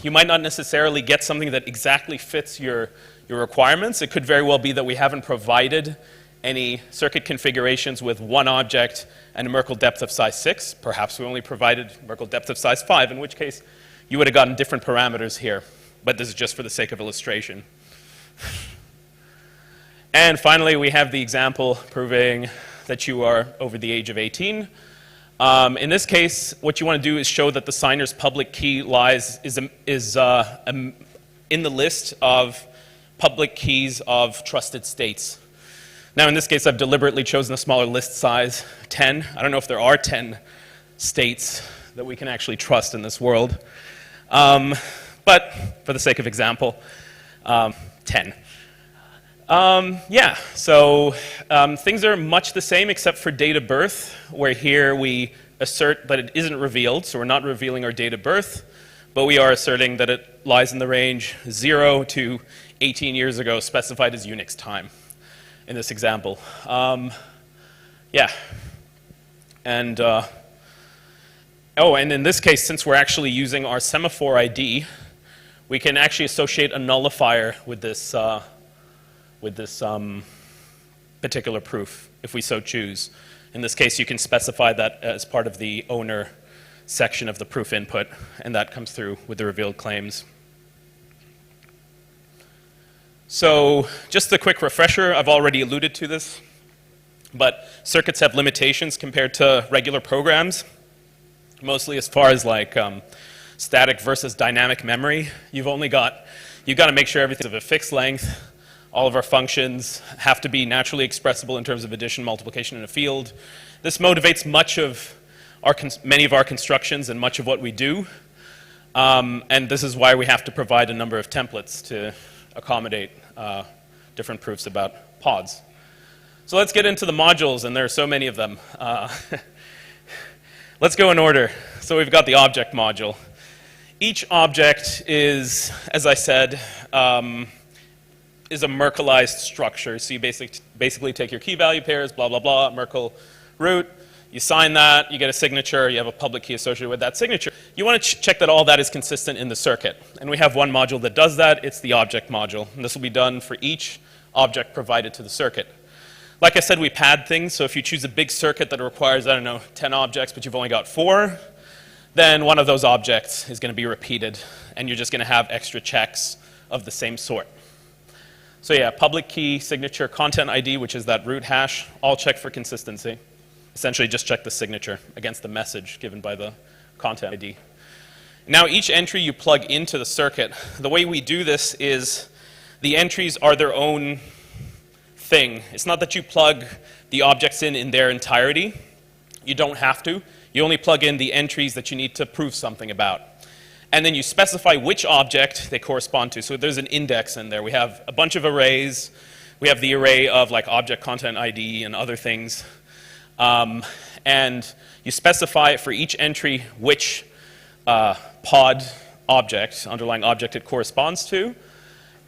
You might not necessarily get something that exactly fits your requirements. It could very well be that we haven't provided any circuit configurations with one object and a Merkle depth of size 6. Perhaps we only provided Merkle depth of size 5, in which case you would have gotten different parameters here. But this is just for the sake of illustration. And finally, we have the example proving that you are over the age of 18. In this case, what you want to do is show that the signer's public key is in the list of public keys of trusted states. Now, in this case, I've deliberately chosen a smaller list size, 10. I don't know if there are 10 states that we can actually trust in this world. But for the sake of example, 10. Yeah, so things are much the same except for date of birth, where here we assert that it isn't revealed, so we're not revealing our date of birth, but we are asserting that it lies in the range 0 to 18 years ago, specified as Unix time in this example. Yeah. And, oh, and in this case, since we're actually using our semaphore ID, we can actually associate a nullifier with this particular proof, if we so choose. In this case, you can specify that as part of the owner section of the proof input, and that comes through with the revealed claims. So just a quick refresher, I've already alluded to this, but circuits have limitations compared to regular programs, mostly as far as like static versus dynamic memory. You've got to make sure everything's of a fixed length. All of our functions have to be naturally expressible in terms of addition, multiplication in a field. This motivates many of our constructions and much of what we do. And this is why we have to provide a number of templates to accommodate different proofs about pods. So let's get into the modules, and there are so many of them. Let's go in order. So we've got the object module. Each object is, as I said, is a Merkleized structure. So you basically take your key value pairs, blah, blah, blah, Merkle root. You sign that, you get a signature, you have a public key associated with that signature. You want to check that all that is consistent in the circuit. And we have one module that does that. It's the object module. And this will be done for each object provided to the circuit. Like I said, we pad things. So if you choose a big circuit that requires, I don't know, 10 objects, but you've only got 4, then one of those objects is going to be repeated. And you're just going to have extra checks of the same sort. So yeah, public key, signature, content ID, which is that root hash, all check for consistency. Essentially just check the signature against the message given by the content ID. Now each entry you plug into the circuit, the way we do this is the entries are their own thing. It's not that you plug the objects in their entirety. You don't have to. You only plug in the entries that you need to prove something about. And then you specify which object they correspond to. So there's an index in there. We have a bunch of arrays. We have the array of like object content ID and other things. And you specify for each entry which pod object, underlying object it corresponds to.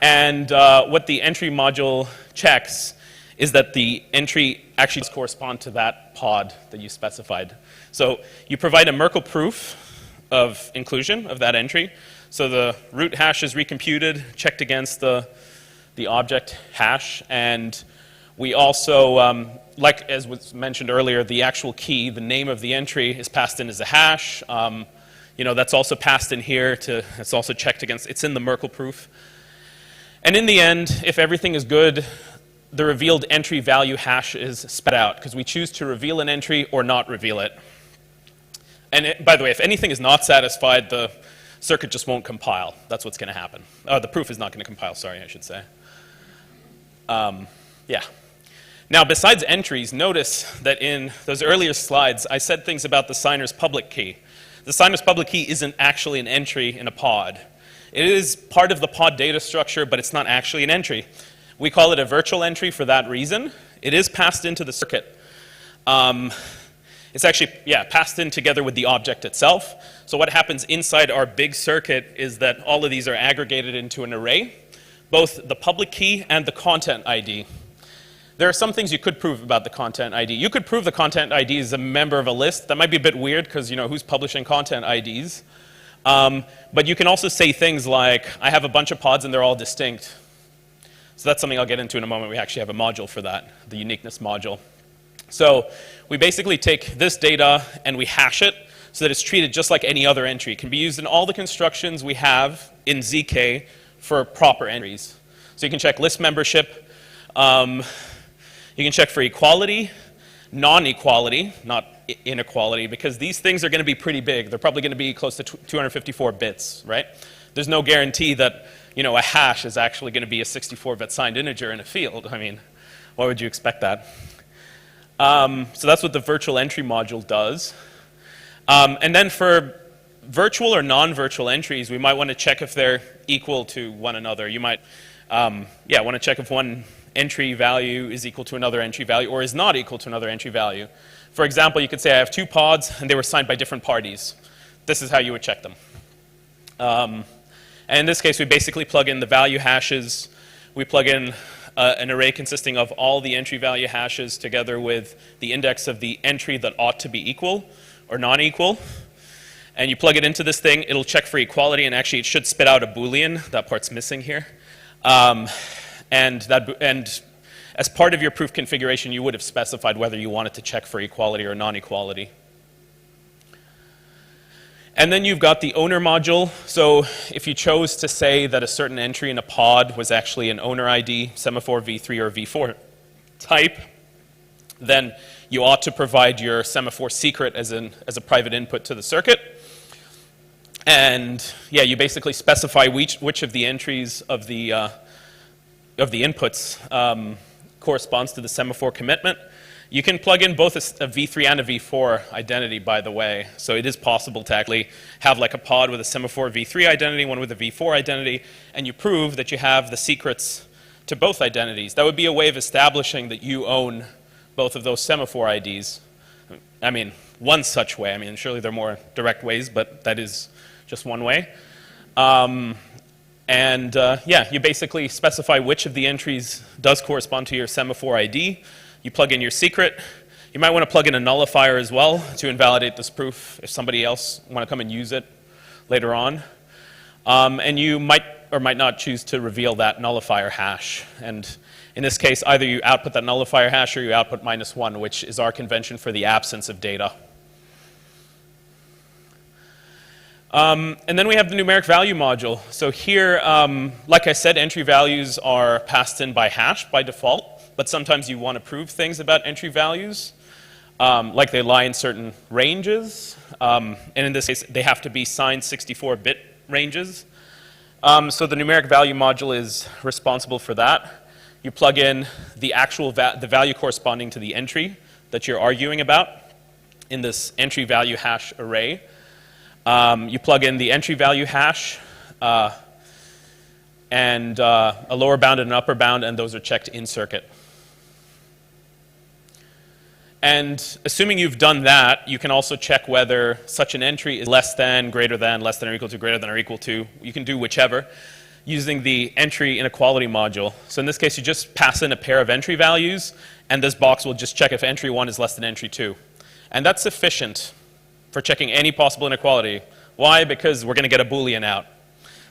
And what the entry module checks is that the entry actually does correspond to that pod that you specified. So you provide a Merkle proof of inclusion of that entry. So the root hash is recomputed, checked against the object hash, and we also, like as was mentioned earlier, the actual key, the name of the entry is passed in as a hash. That's also passed in here it's also checked against, it's in the Merkle proof. And in the end, if everything is good, the revealed entry value hash is spat out because we choose to reveal an entry or not reveal it. And by the way, if anything is not satisfied, the circuit just won't compile. That's what's going to happen. The proof is not going to compile, sorry, I should say. Yeah. Now, besides entries, notice that in those earlier slides, I said things about the signer's public key. The signer's public key isn't actually an entry in a pod. It is part of the pod data structure, but it's not actually an entry. We call it a virtual entry for that reason. It is passed into the circuit. It's actually, passed in together with the object itself. So what happens inside our big circuit is that all of these are aggregated into an array, both the public key and the content ID. There are some things you could prove about the content ID. You could prove the content ID is a member of a list. That might be a bit weird because, who's publishing content IDs? But you can also say things like, I have a bunch of pods and they're all distinct. So that's something I'll get into in a moment. We actually have a module for that, the uniqueness module. So we basically take this data and we hash it so that it's treated just like any other entry. It can be used in all the constructions we have in ZK for proper entries. So you can check list membership. You can check for equality, non-equality, not inequality, because these things are going to be pretty big. They're probably going to be close to 254 bits, right? There's no guarantee that a hash is actually going to be a 64-bit signed integer in a field. I mean, why would you expect that? So that's what the virtual entry module does. And then for virtual or non-virtual entries, we might want to check if they're equal to one another. You might want to check if one entry value is equal to another entry value or is not equal to another entry value. For example, you could say I have 2 pods and they were signed by different parties. This is how you would check them. And in this case, we basically plug in the value hashes. We plug in an array consisting of all the entry value hashes together with the index of the entry that ought to be equal or non-equal. And you plug it into this thing. It'll check for equality, and actually it should spit out a Boolean. That part's missing here. And as part of your proof configuration, you would have specified whether you wanted to check for equality or non-equality. And then you've got the owner module. So if you chose to say that a certain entry in a pod was actually an owner ID, semaphore v3 or v4 type, then you ought to provide your semaphore secret as a private input to the circuit. And yeah, you basically specify which of the entries of the inputs corresponds to the semaphore commitment. You can plug in both a v3 and a v4 identity, by the way. So it is possible to actually have like a pod with a semaphore v3 identity, one with a v4 identity, and you prove that you have the secrets to both identities. That would be a way of establishing that you own both of those semaphore IDs. I mean, one such way. I mean, surely there are more direct ways, but that is just one way. Yeah, you basically specify which of the entries does correspond to your semaphore ID. You plug in your secret. You might want to plug in a nullifier as well to invalidate this proof if somebody else want to come and use it later on. And you might or might not choose to reveal that nullifier hash. And in this case, either you output that nullifier hash or you output -1, which is our convention for the absence of data. And then we have the numeric value module. So here, like I said, entry values are passed in by hash by default. But sometimes you want to prove things about entry values, like they lie in certain ranges. And in this case, they have to be signed 64-bit ranges. So the numeric value module is responsible for that. You plug in the actual the value corresponding to the entry that you're arguing about in this entry value hash array. You plug in the entry value hash and a lower bound and an upper bound, and those are checked in circuit. And assuming you've done that, you can also check whether such an entry is less than, greater than, less than or equal to, greater than or equal to. You can do whichever using the entry inequality module. So in this case, you just pass in a pair of entry values, and this box will just check if entry 1 is less than entry 2. And that's sufficient for checking any possible inequality. Why? Because we're going to get a Boolean out.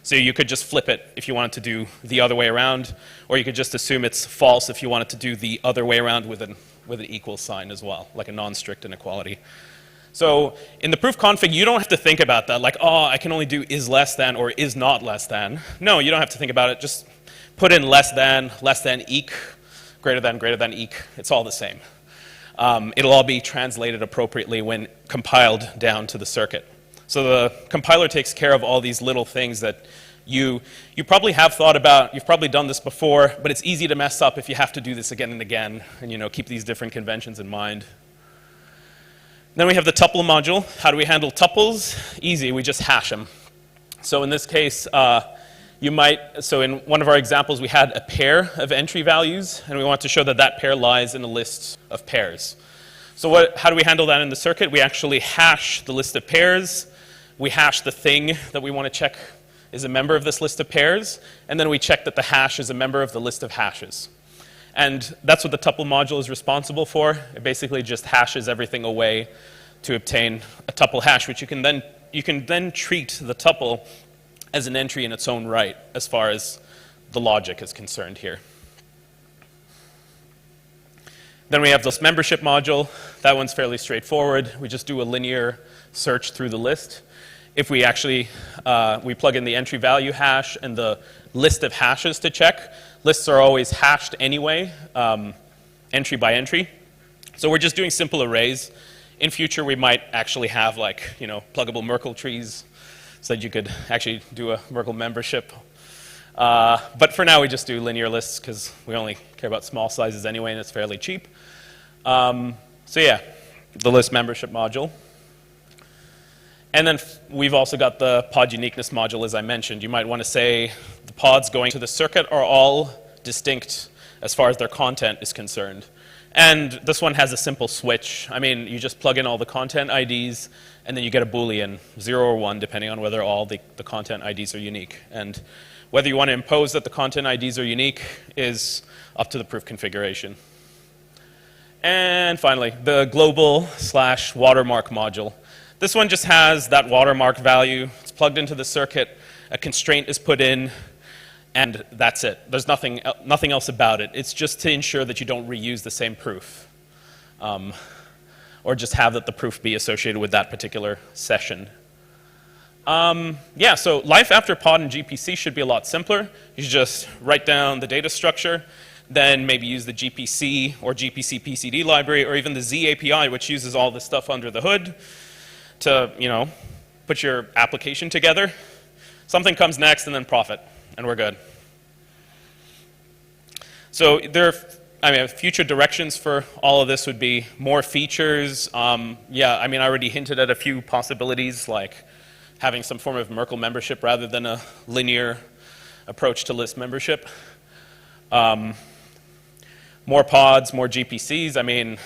So you could just flip it if you wanted to do the other way around, or you could just assume it's false if you wanted to do the other way around with an equal sign as well, like a non-strict inequality. So in the proof config, you don't have to think about that, like, oh, I can only do is less than or is not less than. No, you don't have to think about it. Just put in less than eq, greater than eq. It's all the same. It'll all be translated appropriately when compiled down to the circuit. So the compiler takes care of all these little things that you probably have thought about. You've probably done this before, but it's easy to mess up if you have to do this again and again, and keep these different conventions in mind. Then we have the tuple module. How do we handle tuples? Easy, we just hash them. So in this case, so in one of our examples, we had a pair of entry values, and we want to show that that pair lies in a list of pairs. So how do we handle that in the circuit? We actually hash the list of pairs. We hash the thing that we want to check is a member of this list of pairs, and then we check that the hash is a member of the list of hashes. And that's what the tuple module is responsible for. It basically just hashes everything away to obtain a tuple hash, which you can then treat the tuple as an entry in its own right, as far as the logic is concerned here. Then we have this membership module. That one's fairly straightforward. We just do a linear search through the list. If we actually, we plug in the entry value hash and the list of hashes to check. Lists are always hashed anyway, entry by entry. So we're just doing simple arrays. In future, we might actually have pluggable Merkle trees so that you could actually do a Merkle membership. But for now, we just do linear lists because we only care about small sizes anyway, and it's fairly cheap. So yeah, the list membership module. And then we've also got the pod uniqueness module, as I mentioned. You might want to say the pods going to the circuit are all distinct as far as their content is concerned. And this one has a simple switch. I mean, you just plug in all the content IDs, and then you get a Boolean, 0 or 1, depending on whether all the content IDs are unique. And whether you want to impose that the content IDs are unique is up to the proof configuration. And finally, the global/watermark module. This one just has that watermark value. It's plugged into the circuit, a constraint is put in, and that's it. There's nothing else about it. It's just to ensure that you don't reuse the same proof, or just have that the proof be associated with that particular session. Yeah, so life after pod and GPC should be a lot simpler. You should just write down the data structure, then maybe use the GPC or GPC PCD library, or even the Z API, which uses all this stuff under the hood to, you know, put your application together. Something comes next, and then profit, and we're good. So future directions for all of this would be more features. Yeah, I mean, I already hinted at a few possibilities, like having some form of Merkle membership rather than a linear approach to list membership. More pods, more GPCs. I mean,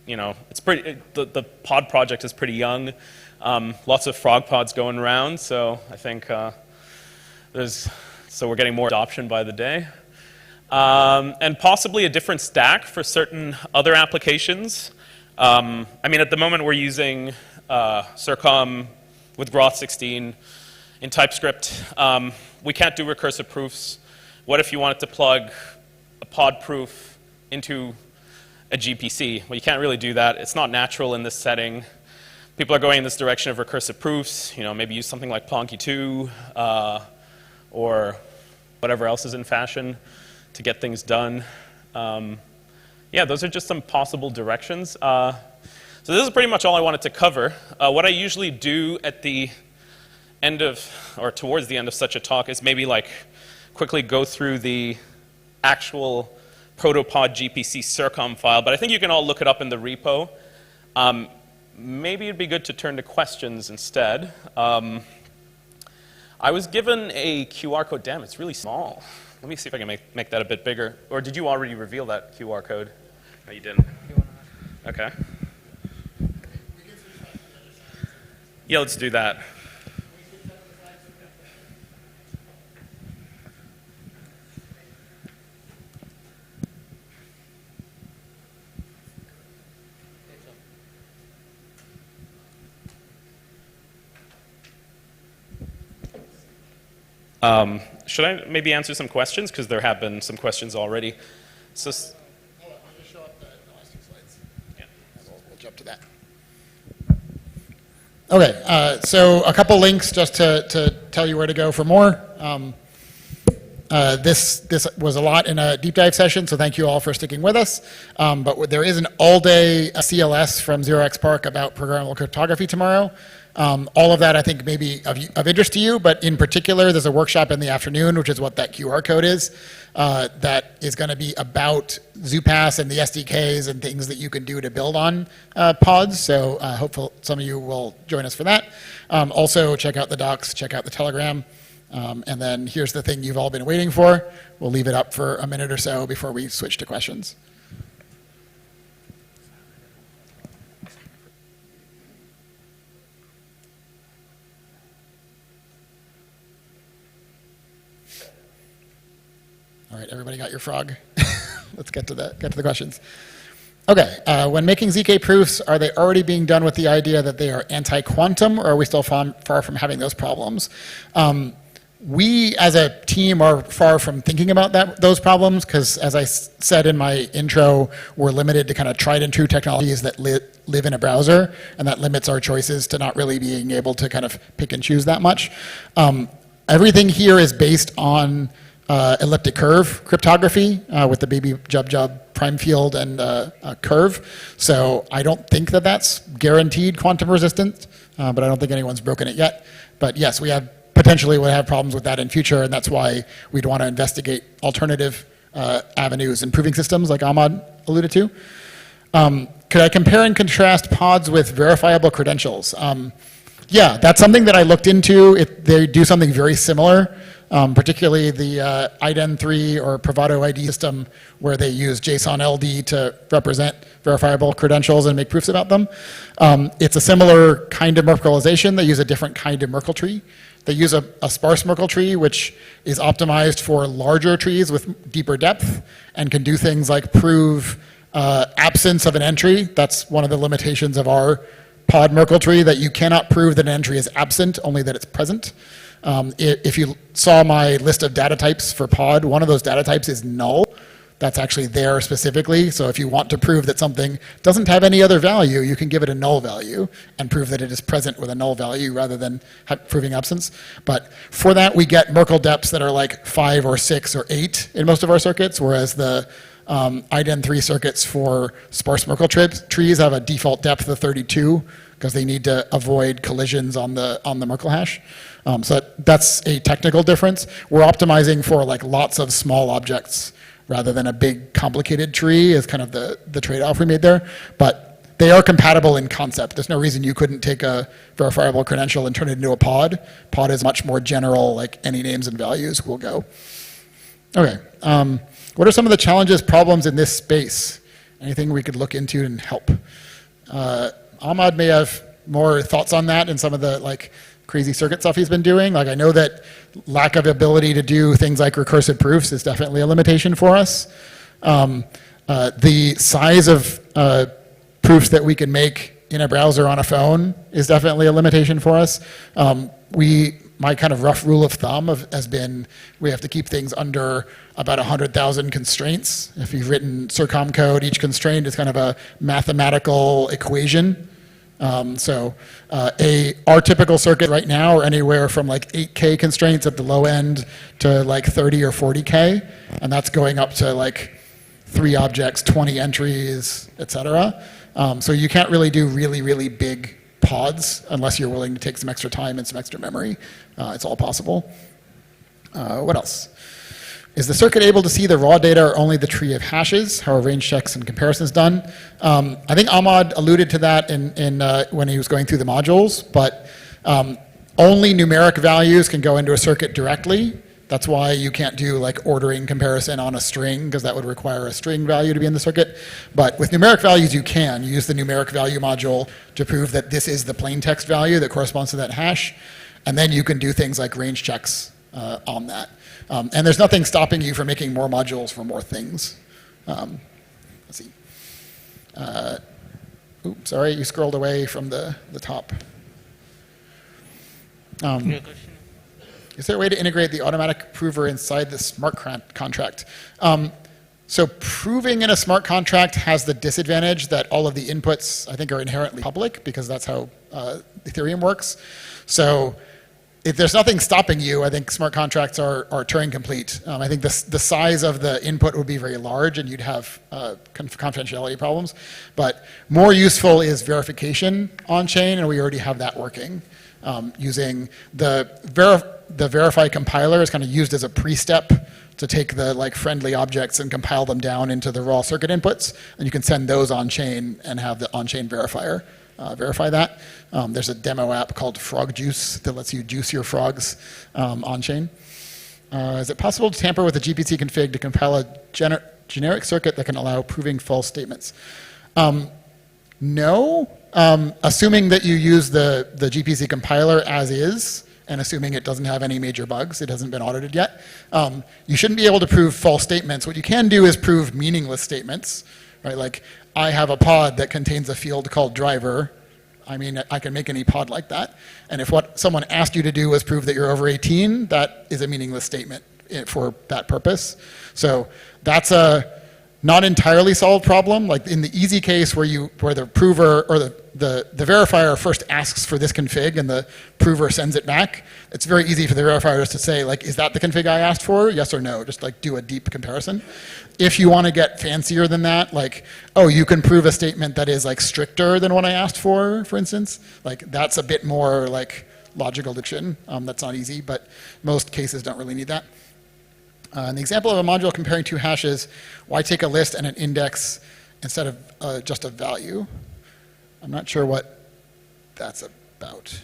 you know, it's pretty. The pod project is pretty young. Lots of frog pods going around, so I think so we're getting more adoption by the day. And possibly a different stack for certain other applications. I mean, at the moment we're using Circom with Groth 16 in TypeScript. We can't do recursive proofs. What if you wanted to plug a pod proof into a GPC? Well, you can't really do that. It's not natural in this setting. People are going in this direction of recursive proofs. You know, maybe use something like Plonky 2 or whatever else is in fashion to get things done. Yeah, those are just some possible directions. So this is pretty much all I wanted to cover. What I usually do at the end of, or towards the end of such a talk is maybe like quickly go through the actual protopod GPC Circom file, but I think you can all look it up in the repo. Maybe it'd be good to turn to questions instead. I was given a QR code. Damn, it's really small. Let me see if I can make that a bit bigger. Or did you already reveal that QR code? No, you didn't. Okay. Yeah, let's do that. Should I maybe answer some questions? Because there have been some questions already. So, hold on, let me show up the last two slides. Yeah. We'll jump to that. Okay, so a couple links just to tell you where to go for more. This was a lot in a deep dive session, so thank you all for sticking with us. But there is an all-day CLS from 0x Park about programmable cryptography tomorrow. All of that I think may be of interest to you, but in particular there's a workshop in the afternoon, which is what that QR code is, that is going to be about Zupass and the SDKs and things that you can do to build on pods. So hopefully some of you will join us for that. Also check out the docs, check out the Telegram. And then here's the thing you've all been waiting for. We'll leave it up for a minute or so before we switch to questions. All right, everybody got your frog? Let's get to the questions. Okay, when making ZK proofs, are they already being done with the idea that they are anti-quantum, or are we still far from having those problems? We, as a team, are far from thinking about those problems because, as I said in my intro, we're limited to kind of tried and true technologies that live in a browser, and that limits our choices to not really being able to kind of pick and choose that much. Everything here is based on elliptic curve cryptography with the baby jub prime field and curve. So I don't think that that's guaranteed quantum resistant, but I don't think anyone's broken it yet. But yes, we have potentially would have problems with that in future, and that's why we'd want to investigate alternative avenues and proving systems like Ahmad alluded to. Could I compare and contrast pods with verifiable credentials? Yeah, that's something that I looked into. They do something very similar, particularly the IDEN3 or Provado ID system, where they use JSON LD to represent verifiable credentials and make proofs about them. It's a similar kind of Merkleization. They use a different kind of Merkle tree. They use a sparse Merkle tree, which is optimized for larger trees with deeper depth and can do things like prove absence of an entry. That's one of the limitations of our pod Merkle tree, that you cannot prove that an entry is absent, only that it's present. If you saw my list of data types for pod, one of those data types is null. That's actually there specifically. So if you want to prove that something doesn't have any other value, you can give it a null value and prove that it is present with a null value rather than proving absence. But for that, we get Merkle depths that are like 5 or 6 or 8 in most of our circuits, whereas the IDEN3 circuits for sparse Merkle trees have a default depth of 32 because they need to avoid collisions on the Merkle hash. So that's a technical difference. We're optimizing for like lots of small objects rather than a big complicated tree is kind of the trade-off we made there. But they are compatible in concept. There's no reason you couldn't take a verifiable credential and turn it into a pod. Pod is much more general, like any names and values will go. Okay. What are some of the challenges, problems in this space? Anything we could look into and help? Ahmad may have more thoughts on that and some of the like crazy circuit stuff he's been doing. Like I know that lack of ability to do things like recursive proofs is definitely a limitation for us. The size of proofs that we can make in a browser on a phone is definitely a limitation for us. My kind of rough rule of thumb has been we have to keep things under about 100,000 constraints. If you've written Circom code, each constraint is kind of a mathematical equation. Our typical circuit right now are anywhere from like 8K constraints at the low end to like 30 or 40K, and that's going up to like 3 objects, 20 entries, etc. So you can't really do really, really big pods unless you're willing to take some extra time and some extra memory. It's all possible. What else? Is the circuit able to see the raw data or only the tree of hashes? How are range checks and comparisons done? I think Ahmad alluded to that when he was going through the modules, but only numeric values can go into a circuit directly. That's why you can't do like ordering comparison on a string, because that would require a string value to be in the circuit. But with numeric values, you can use the numeric value module to prove that this is the plain text value that corresponds to that hash. And then you can do things like range checks on that. And there's nothing stopping you from making more modules for more things. Let's see. Oops, sorry, you scrolled away from the top. Is there a way to integrate the automatic prover inside the smart contract? So proving in a smart contract has the disadvantage that all of the inputs, I think, are inherently public because that's how Ethereum works. So if there's nothing stopping you, I think smart contracts are Turing complete. I think the size of the input would be very large and you'd have confidentiality problems. But more useful is verification on-chain, and we already have that working. Using the verify compiler is kind of used as a pre-step to take the like friendly objects and compile them down into the raw circuit inputs, and you can send those on-chain and have the on-chain verifier verify that. There's a demo app called Frog Juice that lets you juice your frogs on-chain. Is it possible to tamper with the GPC config to compile a generic circuit that can allow proving false statements? No. Assuming that you use the GPC compiler as is, and assuming it doesn't have any major bugs, it hasn't been audited yet, you shouldn't be able to prove false statements. What you can do is prove meaningless statements, right? Like, I have a pod that contains a field called driver. I mean, I can make any pod like that. And if what someone asked you to do was prove that you're over 18, that is a meaningless statement for that purpose. So that's a not entirely solved problem. Like in the easy case where the prover or the verifier first asks for this config and the prover sends it back, it's very easy for the verifier just to say, like, is that the config I asked for? Yes or no? Just like do a deep comparison. If you want to get fancier than that, like, oh, you can prove a statement that is like stricter than what I asked for instance, like that's a bit more like logical deduction. That's not easy, but most cases don't really need that. In the example of a module comparing two hashes, why take a list and an index instead of just a value? I'm not sure what that's about.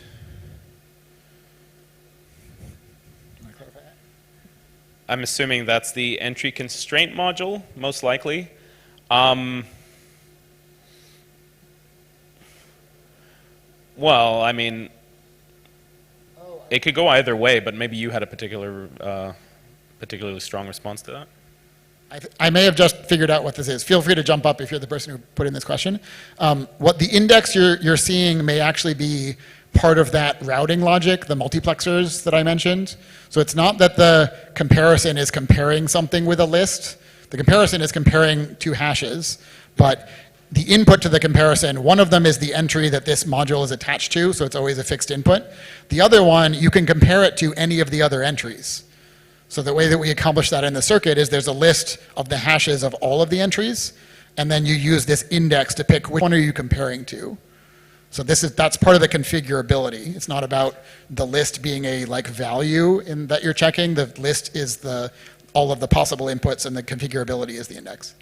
Want to clarify that? I'm assuming that's the entry constraint module, most likely. Well, I mean, it could go either way, but maybe you had a particularly strong response to that. I may have just figured out what this is. Feel free to jump up if you're the person who put in this question. What the index you're seeing may actually be part of that routing logic, the multiplexers that I mentioned. So it's not that the comparison is comparing something with a list. The comparison is comparing two hashes, but the input to the comparison, one of them is the entry that this module is attached to, so it's always a fixed input. The other one, you can compare it to any of the other entries. So the way that we accomplish that in the circuit is there's a list of the hashes of all of the entries, and then you use this index to pick which one are you comparing to. So that's part of the configurability. It's not about the list being a value that you're checking. The list is all of the possible inputs, and the configurability is the index.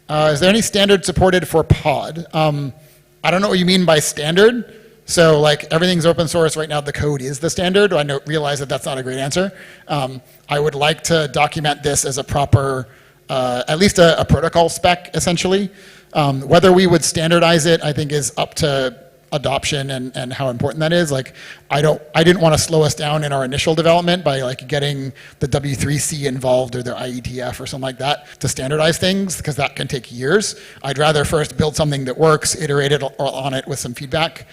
Is there any standard supported for pod? I don't know what you mean by standard. So everything's open source right now. The code is the standard. I realize that that's not a great answer. I would like to document this as a proper, at least a protocol spec, essentially. Whether we would standardize it, I think, is up to adoption and how important that is. I didn't want to slow us down in our initial development by getting the W3C involved or their IETF or something like that to standardize things, because that can take years. I'd rather first build something that works, iterate on it with some feedback.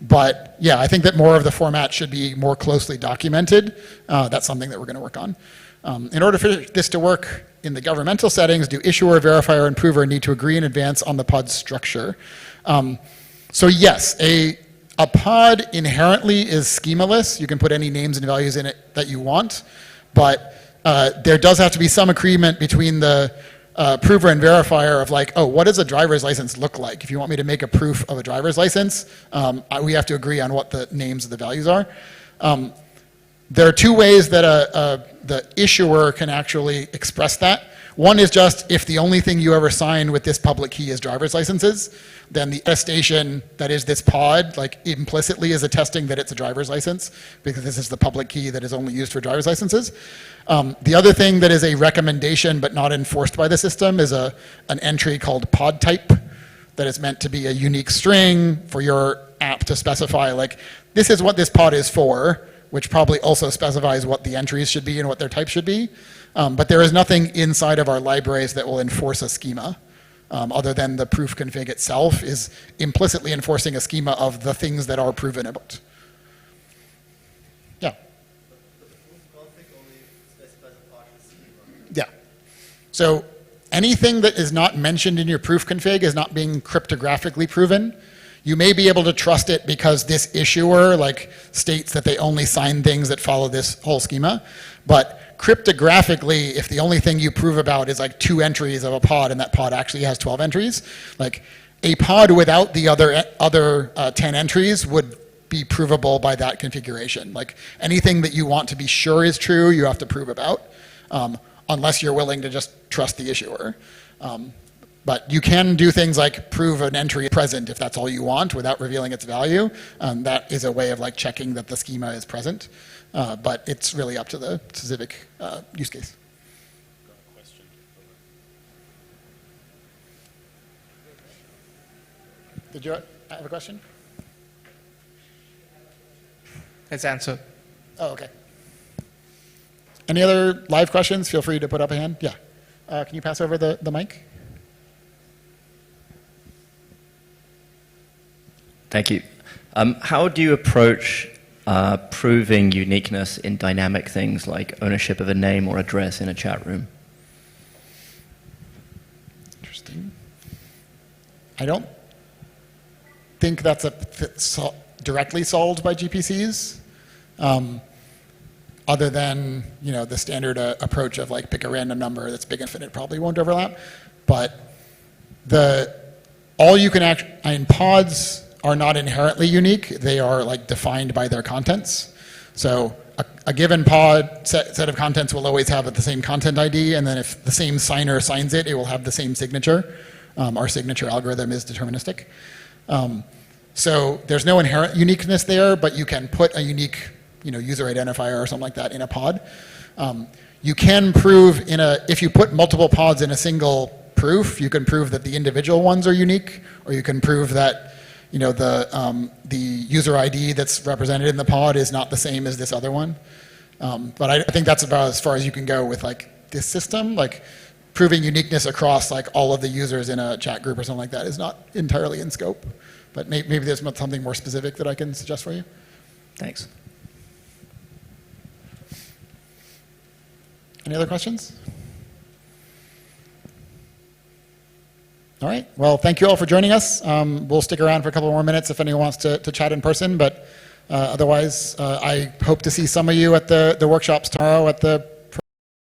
But yeah, I think that more of the format should be more closely documented. That's something that we're going to work on. In order for this to work in the governmental settings, do issuer, verifier, and prover need to agree in advance on the pod structure? So yes, a pod inherently is schemaless. You can put any names and values in it that you want, but there does have to be some agreement between the prover and verifier of what does a driver's license look like? If you want me to make a proof of a driver's license, we have to agree on what the names of the values are. There are two ways that the issuer can actually express that. One is just if the only thing you ever sign with this public key is driver's licenses, then the attestation that is this pod implicitly is attesting that it's a driver's license, because this is the public key that is only used for driver's licenses. The other thing that is a recommendation but not enforced by the system is an entry called pod type that is meant to be a unique string for your app to specify this is what this pod is for, which probably also specifies what the entries should be and what their type should be. But there is nothing inside of our libraries that will enforce a schema, other than the proof config itself is implicitly enforcing a schema of the things that are proven about. Yeah. But the proof config only specifies a partial schema. Yeah. So anything that is not mentioned in your proof config is not being cryptographically proven. You may be able to trust it because this issuer states that they only sign things that follow this whole schema. But cryptographically, if the only thing you prove about is 2 entries of a pod and that pod actually has 12 entries, a pod without the other 10 entries would be provable by that configuration. Anything that you want to be sure is true, you have to prove about, unless you're willing to just trust the issuer. But you can do things like prove an entry present if that's all you want without revealing its value. That is a way of checking that the schema is present. But it's really up to the specific use case. Did you have a question? It's answered. Oh, okay. Any other live questions? Feel free to put up a hand. Yeah. Can you pass over the mic? Thank you. How do you approach proving uniqueness in dynamic things like ownership of a name or address in a chat room? Interesting. I don't think that's directly solved by GPCs, other than the standard approach of pick a random number that's big infinite probably won't overlap. But all you can pods are not inherently unique. They are like defined by their contents. So a given pod set of contents will always have the same content ID, and then if the same signer signs it, it will have the same signature. Our signature algorithm is deterministic. So there's no inherent uniqueness there, but you can put a unique user identifier or something like that in a pod. You can prove if you put multiple pods in a single proof, you can prove that the individual ones are unique, or you can prove that the user ID that's represented in the pod is not the same as this other one. But I think that's about as far as you can go with like this system. Like proving uniqueness across like all of the users in a chat group or something like that is not entirely in scope. But maybe there's something more specific that I can suggest for you. Thanks. Any other questions? All right. Well, thank you all for joining us. We'll stick around for a couple more minutes if anyone wants to chat in person. But otherwise, I hope to see some of you at the workshops tomorrow at the